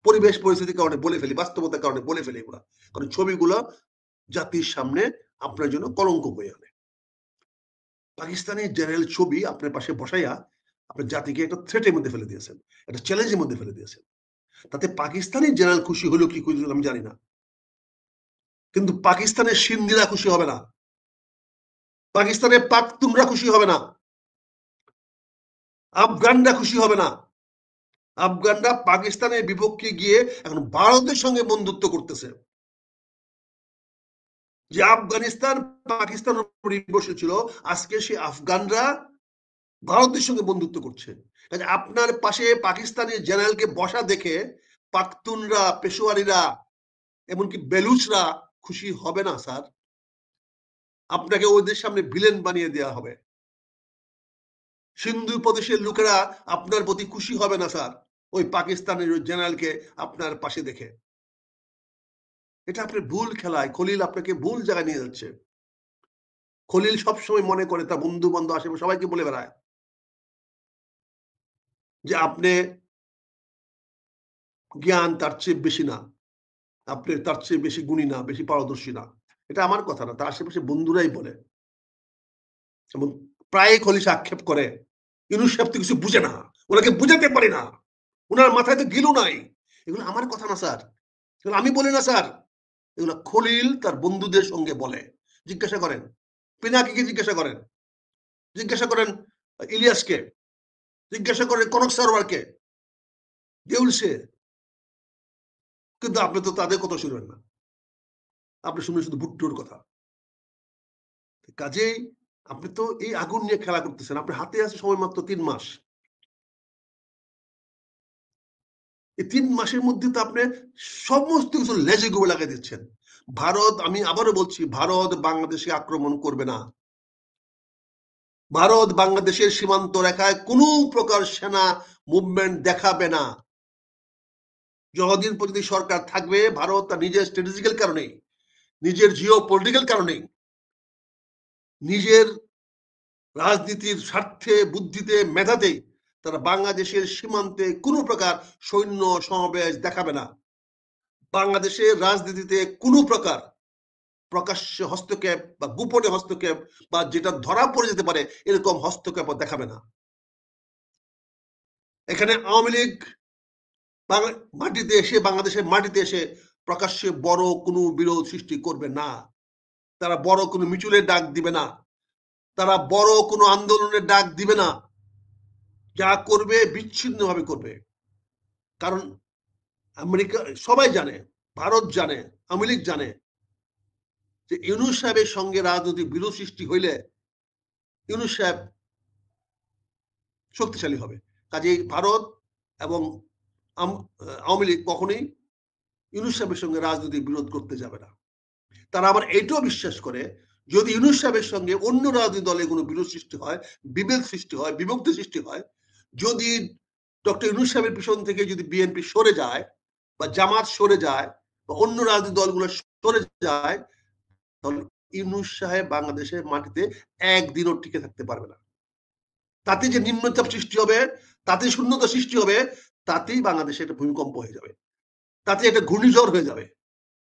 পরিবেশ পরিস্থিতির কারণে বলে ফেলি, বাস্তবতার কারণে বলে ফেলি এগুলা, কারণ ছবিগুলো জাতির সামনে আপনার জন্য কলঙ্ক বয়ে আনে। পাকিস্তানি জেনারেল ছবি আপনার পাশে বসাইয়া আপনার জাতিকে একটা থ্রেটের মধ্যে ফেলে দিয়েছেন, একটা চ্যালেঞ্জের মধ্যে ফেলে দিয়েছেন। তাতে পাকিস্তানি জেনারেল খুশি হলো কি খুশি আমি জানি না, কিন্তু পাকিস্তানের সিন্ধিরা খুশি হবে না, পাকিস্তানের পাখতুনরা খুশি হবে না, আফগানরা খুশি হবে না। আফগানরা পাকিস্তানের বিপক্ষে গিয়ে এখন ভারতের সঙ্গে বন্ধুত্ব করতেছে। যে আফগানিস্তান পাকিস্তানের উপর নির্ভরশীল ছিল, আজকে সেই আফগানরা ভারতের সঙ্গে বন্ধুত্ব করছে। আপনার পাশে পাকিস্তানি জেনারেলকে বসা দেখে পাখতুনরা, পেশোয়ারিরা, এমনকি বেলুচরা খুশি হবে না স্যার। আপনাকে ওদের সামনে ভিলেন বানিয়ে দেওয়া হবে। সিন্ধু প্রদেশের লোকেরা আপনার প্রতি খুশি হবে না স্যার, ওই পাকিস্তানের জেনারেলকে আপনার পাশে দেখে। এটা আপনার ভুল খেলায়, খলিল আপনাকে ভুল জায়গায় নিয়ে যাচ্ছে। খলিল সবসময় মনে করে তার বন্ধু বান্ধব আশেপাশে সবাইকে বলে বেড়ায় যে আপনি জ্ঞান তার চেয়ে বেশি না, আপনি তার চেয়ে বেশি গুণী না, বেশি পারদর্শী না। এটা আমার কথা না, তার আশেপাশে বন্ধুরাই বলে, এবং প্রায় খলিল আক্ষেপ করে ইউনূস সাহেব তো কিছু বুঝে না, ওনাকে বুঝাতে পারি না, ওনার মাথায় তো গিলু নাই। এগুলো আমার কথা না স্যার, এগুলো আমি বলি না স্যার, এগুলো খলিল তার বন্ধুদের সঙ্গে বলে। জিজ্ঞাসা করেন পিনাকিকে, জিজ্ঞাসা করেন, জিজ্ঞাসা করেন ইলিয়াসকে, জিজ্ঞাসা করেন কনক সরোয়ারকে, দেউল সে। কিন্তু আপনি তো তাদের কথা শুনবেন না, আপনি শুনবেন শুধু ভুট্টোর কথা। কাজেই আপনি তো এই আগুন নিয়ে খেলা করতেছেন, আপনার হাতে আছে সময় মাত্র 3 মাস। এই 3 মাসের মধ্যে তো আপনি সমস্ত কিছু লেজে গোবে লাগাই দিচ্ছেন। ভারত, আমি আবারও বলছি, ভারত বাংলাদেশে আক্রমণ করবে না। ভারত বাংলাদেশের সীমান্ত রেখায় কোনো প্রকার সেনা মুভমেন্ট দেখাবে না। যতদিন পর্যন্ত সরকার থাকবে, ভারত তার নিজের স্ট্র্যাটেজিক্যাল কারণে, নিজের জিও পলিটিক্যাল কারণে, নিজের রাজনীতির স্বার্থে, বুদ্ধিতে, মেধাতে তারা বাংলাদেশের সীমান্তে কোনো প্রকার সৈন্য সমাবেশ দেখাবে না। বাংলাদেশের রাজনীতিতে কোনো প্রকার প্রকাশ্য হস্তক্ষেপ বা গোপনে হস্তক্ষেপ বা যেটা ধরা পড়ে যেতে পারে এরকম হস্তক্ষেপ দেখাবে না। এখানে আওয়ামী লীগ মাটিতে এসে, বাংলাদেশের মাটিতে এসে প্রকাশ্যে বড় কোনো বিরোধ সৃষ্টি করবে না। তারা বড় কোনো মিছিলের ডাক দিবে না, তারা বড় কোনো আন্দোলনের ডাক দিবে না। যা করবে বিচ্ছিন্নভাবে করবে। কারণ আমেরিকা সবাই জানে, ভারত জানে, আওয়ামী লীগ জানে যে ইউনূস সাহেবের সঙ্গে রাজনৈতিক বিরোধ সৃষ্টি হইলে ইউনূস সাহেব শক্তিশালী হবে। কাজেই ভারত এবং আওয়ামী লীগ কখনোই ইউনূস সাহেবের সঙ্গে রাজনৈতিক বিরোধ করতে যাবে না। তারা আবার এইটাও বিশ্বাস করে, যদি ইউনূস সাহেবের সঙ্গে অন্য রাজনৈতিক দলে কোনো বিরোধ সৃষ্টি হয়, বিভেদ সৃষ্টি হয়, বিভক্তি সৃষ্টি হয়, যদি ডক্টর ইউনূস সাহেবের পিছন থেকে যদি বিএনপি সরে যায় বা জামাত সরে যায় বা অন্য রাজনৈতিক দলগুলো সরে যায়, তাহলে ইউনূস সাহেব বাংলাদেশের মাটিতে একদিনও টিকে থাকতে পারবে না। তাতে যে নিম্নচাপ সৃষ্টি হবে, তাতে শূন্যতা সৃষ্টি হবে, তাতেই বাংলাদেশে একটা ভূমিকম্প হয়ে যাবে, তাতে একটা ঘূর্ণিঝড় হয়ে যাবে।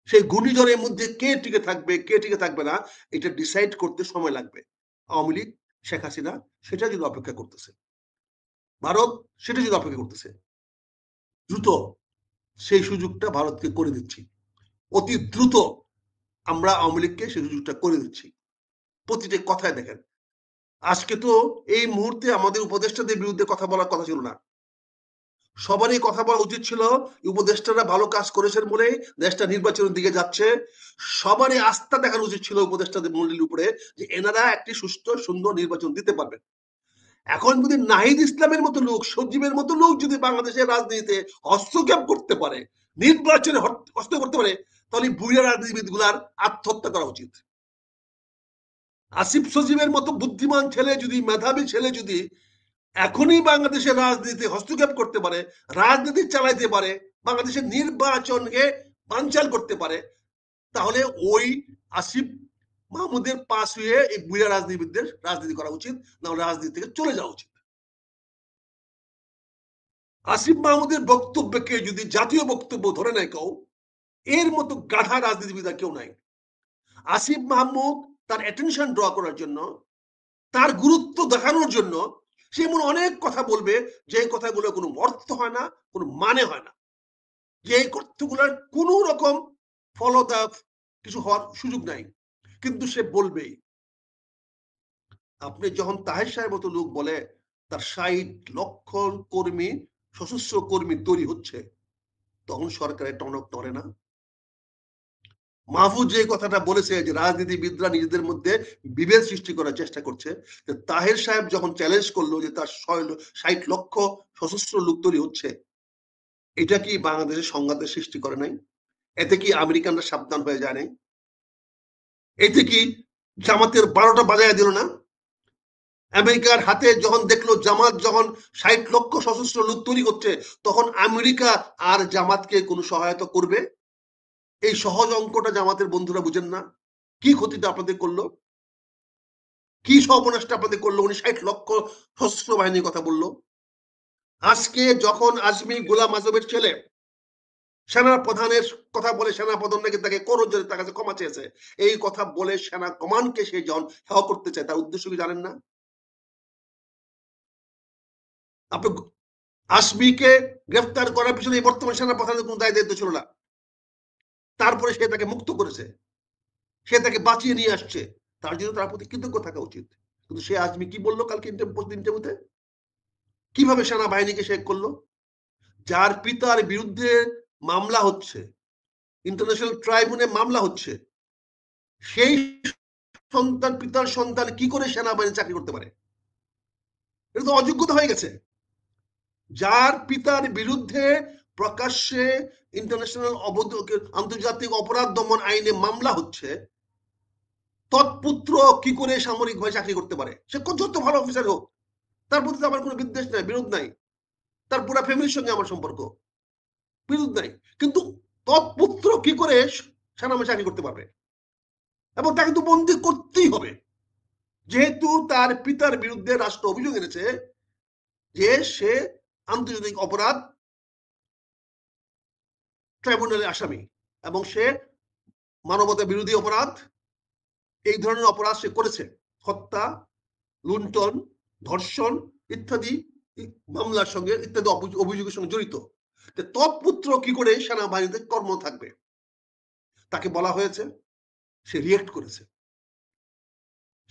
সেই ঘূর্ণিঝড়ের মধ্যে কে টিকে থাকবে, কে টিকে থাকবে না, এটা ডিসাইড করতে সময় লাগবে। আওয়ামী লীগ, শেখ হাসিনা সেটা যদি অপেক্ষা করতেছে, ভারত সেটা যদি অপেক্ষা করতেছে, দ্রুত সেই সুযোগটা ভারতকে করে দিচ্ছি। অতি দ্রুত আমরা আওয়ামী লীগকে সেই সুযোগটা করে দিচ্ছি। প্রতিটা কথায় দেখেন, আজকে তো এই মুহূর্তে আমাদের উপদেষ্টাদের বিরুদ্ধে কথা বলার কথা ছিল না। সবারই কথা বলা উচিত ছিল, উপদেষ্টারা ভালো কাজ করেছেন বলে দেশটা নির্বাচনের দিকে যাচ্ছে। সবারই আস্থা দেখানো উচিত ছিল উপদেষ্টাদের মন্ডলীর উপরে যে এনারা একটি সুস্থ সুন্দর নির্বাচন দিতে পারবেন। এখন যদি নাহিদ ইসলামের মতো লোক, সজীবের মতো লোক যদি বাংলাদেশের রাজনীতিতে হস্তক্ষেপ করতে পারে, নির্বাচনে হস্তক্ষেপ করতে পারে, তাহলে বুড়িয়া রাজনীতিবিদ গুলার আত্মহত্যা করা উচিত। আসিফ সজীবের মতো বুদ্ধিমান ছেলে যদি, মেধাবী ছেলে যদি এখনই বাংলাদেশের রাজনীতি হস্তক্ষেপ করতে পারে, রাজনীতি চালাইতে পারে, বাংলাদেশের নির্বাচনকে বানচাল করতে পারে, তাহলে ওই আসিফ মাহমুদের পাশ হয়ে এই বুড়া রাজনীতিবিদদের রাজনীতি করা উচিত, না রাজনীতি থেকে চলে যাওয়া উচিত। আসিফ মাহমুদের বক্তব্যকে যদি জাতীয় বক্তব্য ধরে নেয় কেউ, এর মতো গাধা রাজনীতিবিদ কেউ নাই। আসিফ মাহমুদ তার অ্যাটেনশন ড্র করার জন্য, তার গুরুত্ব দেখানোর জন্য সে এমন অনেক কথা বলবে যে কথাগুলো কোনো অর্থ হয় না, কোনো মানে হয় না, যে কথাগুলোর কোনো রকম ফলদায়ক কিছু হওয়ার সুযোগ নাই, কিন্তু সে বলবেই। আপনি যখন তাহের সাহেব মতো লোক বলে তার ৬০ লক্ষ কর্মী, সশস্ত্র কর্মী তৈরি হচ্ছে, তখন সরকারের টনক নড়ে না? মাহফুজ যে কথাটা বলেছে যে রাজনীতিবিদরা নিজেদের মধ্যে বিভেদ সৃষ্টি করার চেষ্টা করছে, তাহের সাহেব যখন চ্যালেঞ্জ করলো যে তার ৬০ লক্ষ সশস্ত্র লোক তৈরি হচ্ছে, এটা কি বাংলাদেশের সংঘাতের সৃষ্টি করে নাই? এতে কি আমেরিকানরা সাবধান হয়ে যায় নাই? এতে কি জামাতের ১২টা বাজায় দিল না? আমেরিকার হাতে যখন দেখলো জামাত যখন ৬০ লক্ষ সশস্ত্র লোক তৈরি করছে, তখন আমেরিকা আর জামাতকে কোনো সহায়তা করবে? এই সহজ অঙ্কটা জামাতের বন্ধুরা বুঝেন না। কি ক্ষতিটা আপনাদের করলো, কি সর্বনাশটা আপনাদের করলো? উনি ৬০ লক্ষ সশস্ত্র বাহিনীর কথা বললো। আজকে যখন আজমি গোলাম আজমের ছেলে সেনা প্রধানের কথা বলে, সেনা প্রধান নাকি তাকে করজোরে তার কাছে ক্ষমা চেয়েছে, এই কথা বলে সেনা কমান্ডকে সে যখন হেয় করতে চায়, তার উদ্দেশ্য কি জানেন না? আপনি আসমিকে গ্রেফতার করার পিছনে বর্তমান সেনা প্রধানের কোনো দায় দায়িত্ব ছিল না। তারপরে সে তাকে মুক্ত করেছে, সে তাকে বাঁচিয়ে নিয়ে আসছে, তার জন্য তার প্রতি কৃতজ্ঞ থাকা উচিত। কিন্তু সে আজমি কি বললো কালকে ইন্টারভিউতে? কিভাবে সেনাবাহিনীকে শেখ করলো? যার পিতার বিরুদ্ধে মামলা হচ্ছে, ইন্টারন্যাশনাল ট্রাইব্যুনালে মামলা হচ্ছে, সেই সন্তান, পিতার সন্তান কি করে সেনাবাহিনী চাকরি করতে পারে? এটা তো অযোগ্যতা হয়ে গেছে। যার পিতার বিরুদ্ধে প্রকাশ্যে ইন্টারন্যাশনাল আন্তর্জাতিক অপরাধ দমন আইনে মামলা হচ্ছে, তৎপুত্র কি করে সামরিক ভাবে চাকরি করতে পারে? সে যত ভালো অফিসার হোক, তার প্রতি আমার কোনো বিদ্বেষ নাই, বিরোধ নাই, তার পুরো ফ্যামিলির সঙ্গে আমার সম্পর্ক, বিরোধ নাই, কিন্তু তৎপুত্র কি করে সেনাবাহিনী চাকরি করতে পারবে? এবং তাকে তো বন্দী করতেই হবে, যেহেতু তার পিতার বিরুদ্ধে রাষ্ট্র অভিযোগ এনেছে যে সে আন্তর্জাতিক অপরাধ ট্রাইব্যুনালের আসামি এবং সে মানবতা বিরোধী অপরাধ, এই ধরনের অপরাধ সে করেছে, হত্যা, লুণ্ঠন, ধর্ষণ ইত্যাদি মামলার সঙ্গে, ইত্যাদি অভিযোগের সঙ্গে জড়িত। তৎপুত্র কি করে সেনাবাহিনীতে কর্ম থাকবে? তাকে বলা হয়েছে, সে রিয়েক্ট করেছে,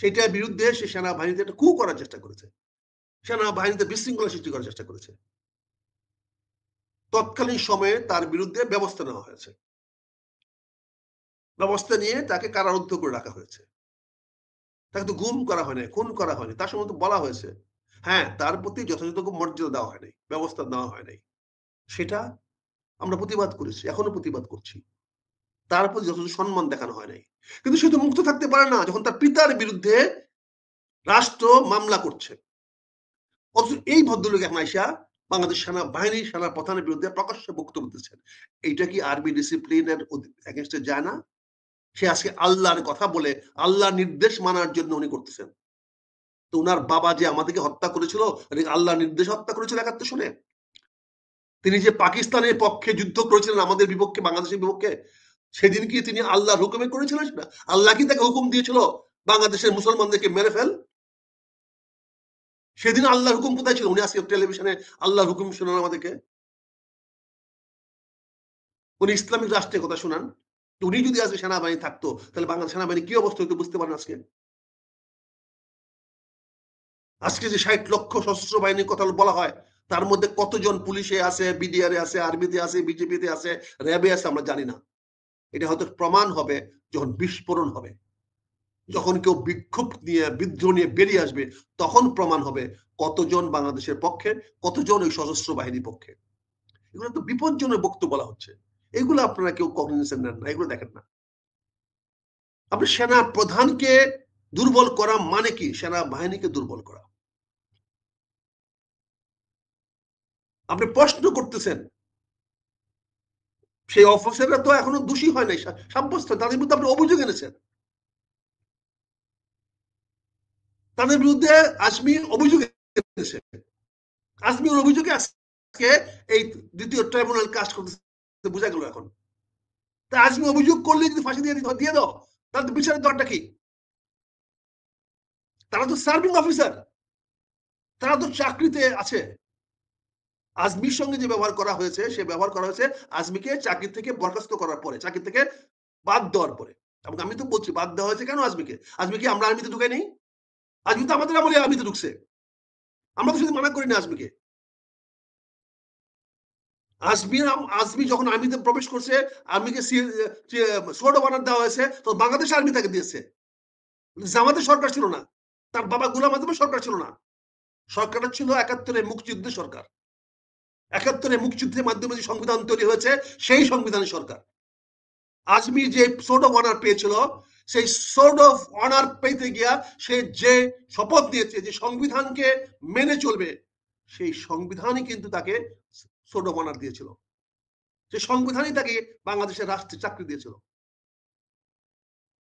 সেটার বিরুদ্ধে সে সেনাবাহিনীতে একটা কু করার চেষ্টা করেছে, সেনাবাহিনীতে বিশৃঙ্খলা সৃষ্টি করার চেষ্টা করেছে। তৎকালীন সময়ে তার বিরুদ্ধে ব্যবস্থা নেওয়া হয়েছে, ব্যবস্থা নিয়ে তাকে কারারুদ্ধ করে রাখা হয়েছে। তাকে তো গুম করা হয়নি, খুন করা হয়নি, তার সম্বন্ধে বলা হয়েছে, হ্যাঁ তার প্রতি যথাযথ মর্যাদা দেওয়া হয়নি, ব্যবস্থা নেওয়া হয়নি, সেটা আমরা প্রতিবাদ করেছি, এখনো প্রতিবাদ করছি। তার প্রতি যথেষ্ট সম্মান দেখানো হয় নাই। কিন্তু সে তো মুক্ত থাকতে পারে না যখন তার পিতার বিরুদ্ধে রাষ্ট্র মামলা করছে। অথচ এই ভদ্রলোক এখন আইসা বাংলাদেশ সেনাবাহিনী সেনা প্রধানের বিরুদ্ধে প্রকাশ্যে বক্তব্য দিচ্ছেন। এইটা কি আর্মি ডিসিপ্লিনের এগেনস্টে যায় না? সে আজকে আল্লাহর কথা বলে আল্লাহর নির্দেশ মানার জন্য উনি করতেছেন। তো উনার বাবা যে আমাদেরকে হত্যা করেছিল, আল্লাহর নির্দেশ হত্যা করেছিল ৭১ সনে। তিনি যে পাকিস্তানের পক্ষে যুদ্ধ করেছিলেন আমাদের বিপক্ষে, বাংলাদেশের বিপক্ষে, সেদিন কি তিনি আল্লাহর হুকুমে করেছিলেন না? আল্লাহ কি তাকে হুকুম দিয়েছিল বাংলাদেশের মুসলমানদেরকে মেরে ফেল? সেদিন আল্লাহর হুকুম কোথায় ছিল? উনি আজকে টেলিভিশনে আল্লাহর হুকুম শোনান আমাদেরকে, উনি ইসলামিক রাষ্ট্রের কথা শোনান। উনি যদি আজকে সেনাবাহিনী থাকতো, তাহলে বাংলাদেশ সেনাবাহিনী কি অবস্থা হইতো বুঝতে পারেন আজকে? আজকে যে ৬০ লক্ষ সশস্ত্র বাহিনীর কথা বলা হয়, তার মধ্যে কতজন পুলিশে আছে, বিডিআর এ আছে, আর্মিতে আছে, বিজেপিতে আছে, র্যাবে আছে, আমরা জানি না। এটা হয়তো প্রমাণ হবে যখন বিস্ফোরণ হবে, যখন কেউ বিক্ষোভ নিয়ে, বিদ্রোহ নিয়ে বেরিয়ে আসবে, তখন প্রমাণ হবে কতজন বাংলাদেশের পক্ষে, কতজন ওই সশস্ত্র বাহিনীর পক্ষে। এগুলো তো বিপজ্জনক বক্তব্য বলা হচ্ছে, এগুলো আপনারা কেউ কগনিশন নেন না, এগুলো দেখেন না। আপনি সেনা প্রধানকে দুর্বল করা মানে কি? সেনাবাহিনীকে দুর্বল করা। আপনি প্রশ্ন করতেছেন, সেই অফিসাররা তো এখনো দোষী হয় নাই, সাব্যস্ত, তাদের বিরুদ্ধে আপনি অভিযোগ এনেছেন, তাদের বিরুদ্ধে আজমি অভিযোগ এনেছে, আজমির অভিযোগে আজকে এই দ্বিতীয় ট্রাইব্যুনাল কাজ করতে বোঝা গেল। এখন তা আজমি অভিযোগ করলে যদি ফাঁসি দিয়ে দাও, তাহলে তো বিচারের দরটা কি? তারা তো সার্ভিং অফিসার, তারা তো চাকরিতে আছে। আজমির সঙ্গে যে ব্যবহার করা হয়েছে, সে ব্যবহার করা হয়েছে আজমিকে চাকরি থেকে বরখাস্ত করার পরে, চাকরি থেকে বাদ দেওয়ার পরে। এবং আমি তো বলছি বাদ দেওয়া হয়েছে কেন আজমিকে? আজমিকে আমরা আর্মিতে ঢুকাই নেই, আজমি তো আমাদের আমলে আর্মিতে ঢুকছে, আমরা তো শুধু মানা করি না আজমিকে। আজমি যখন আর্মিতে প্রবেশ করছে, আর্মিকে সোর্ড অফ অনার দেওয়া হয়েছে, তো বাংলাদেশ আর্মি তাকে দিয়েছে, জামাতের সরকার ছিল না, তার বাবা গোলাম আজমের সরকার ছিল না, সরকারটা ছিল ৭১-এর মুক্তিযুদ্ধের সরকার। ৭১-এর মুক্তিযুদ্ধের মাধ্যমে যে সংবিধান তৈরি হয়েছে, সেই সংবিধানের সরকার। আজমি যে সোর্ড অফ অনার পেয়েছিল, সেই সোর্ড অফ অনার পেতে গিয়া সে যে শপথ নিয়েছে যে সংবিধানকে মেনে চলবে, সেই সংবিধানই কিন্তু তাকে সোর্ড অফ অনার দিয়েছিল, সেই সংবিধানই তাকে বাংলাদেশের রাষ্ট্রে চাকরি দিয়েছিল।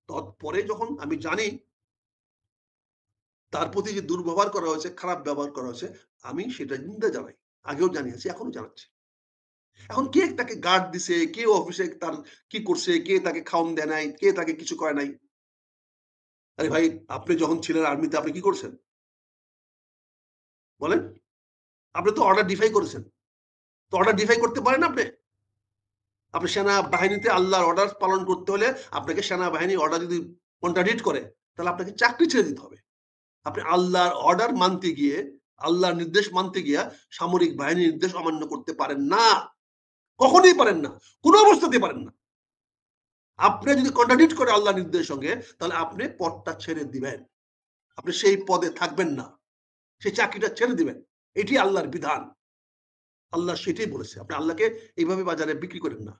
তৎপরে যখন আমি জানি তার প্রতি যে দুর্ব্যবহার করা হয়েছে, খারাপ ব্যবহার করা হয়েছে, আমি সেটা নিন্দা জানাই, আগেও জানিয়েছি, এখনো জানাচ্ছি। এখন কে তাকে গার্ড দিছে, কে অফিসে তার কি করছে, কে তাকে খাওন দেয় নাই, কে তাকে কিছু করে নাই? আরে ভাই, আপনি যখন ছিলেন আর্মিতে আপনি কি করছেন বলেন? আপনি তো অর্ডার ডিফাই করেছেন, তো অর্ডার ডিফাই করতে পারেন আপনি? আপনি সেনাবাহিনীতে আল্লাহর অর্ডার পালন করতে হলে আপনাকে সেনাবাহিনী অর্ডার যদি কন্ট্রাডিক্ট করে, তাহলে আপনাকে চাকরি ছেড়ে দিতে হবে। আপনি আল্লাহর অর্ডার মানতে গিয়ে, আল্লাহর নির্দেশ মানতে গিয়া সামরিক বাহিনীর নির্দেশ অমান্য করতে পারেন না, কখনোই পারেন না, কোনো অবস্থাতেই পারেন না। আপনি যদি কন্ট্রাডিক্ট করে আল্লাহর নির্দেশের সঙ্গে, তাহলে আপনি পদটা ছেড়ে দিবেন, আপনি সেই পদে থাকবেন না, সেই চাকরিটা ছেড়ে দিবেন। এটি আল্লাহর বিধান। আল্লাহ সেটাই বলেছে, আপনি আল্লাহকে এইভাবে বাজারে বিক্রি করেন না।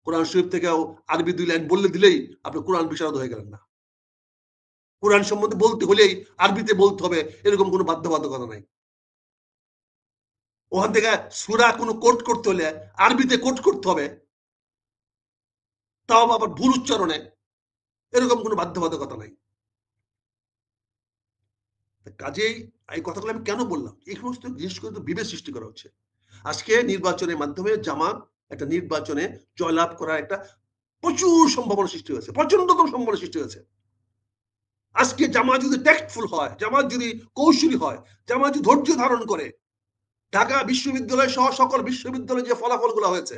কোরআন শরীফ থেকেও আরবি 2 লাইন বললে দিলেই আপনি কোরআন বিশারদ হয়ে গেলেন না। কোরআন সম্বন্ধে বলতে হলেই আরবিতে বলতে হবে, এরকম কোনো বাধ্যবাধকতা নাই। ওখান থেকে সূরা কোনো কোট করতে হলে আরবিতে কোট করতে হবে, তাও আবার ভুল উচ্চারণে, এরকম কোনো বাধ্যবাধকতা নাই। কাজেই এই কথাগুলো আমি কেন বললাম, এই সমস্ত জিনিসগুলো তো বিভেদ সৃষ্টি করা হচ্ছে। আজকে নির্বাচনের মাধ্যমে জামাত একটা নির্বাচনে জয়লাভ করার একটা প্রচুর সম্ভাবনা সৃষ্টি হয়েছে, প্রচন্ডতম সম্ভাবনা সৃষ্টি হয়েছে। আজকে জামাত যদি ট্যাক্টফুল হয়, জামাত যদি কৌশলী হয়, জামাত যদি ধৈর্য ধারণ করে, ঢাকা বিশ্ববিদ্যালয় সহ সকল বিশ্ববিদ্যালয়ে যে ফলাফলগুলো হয়েছে,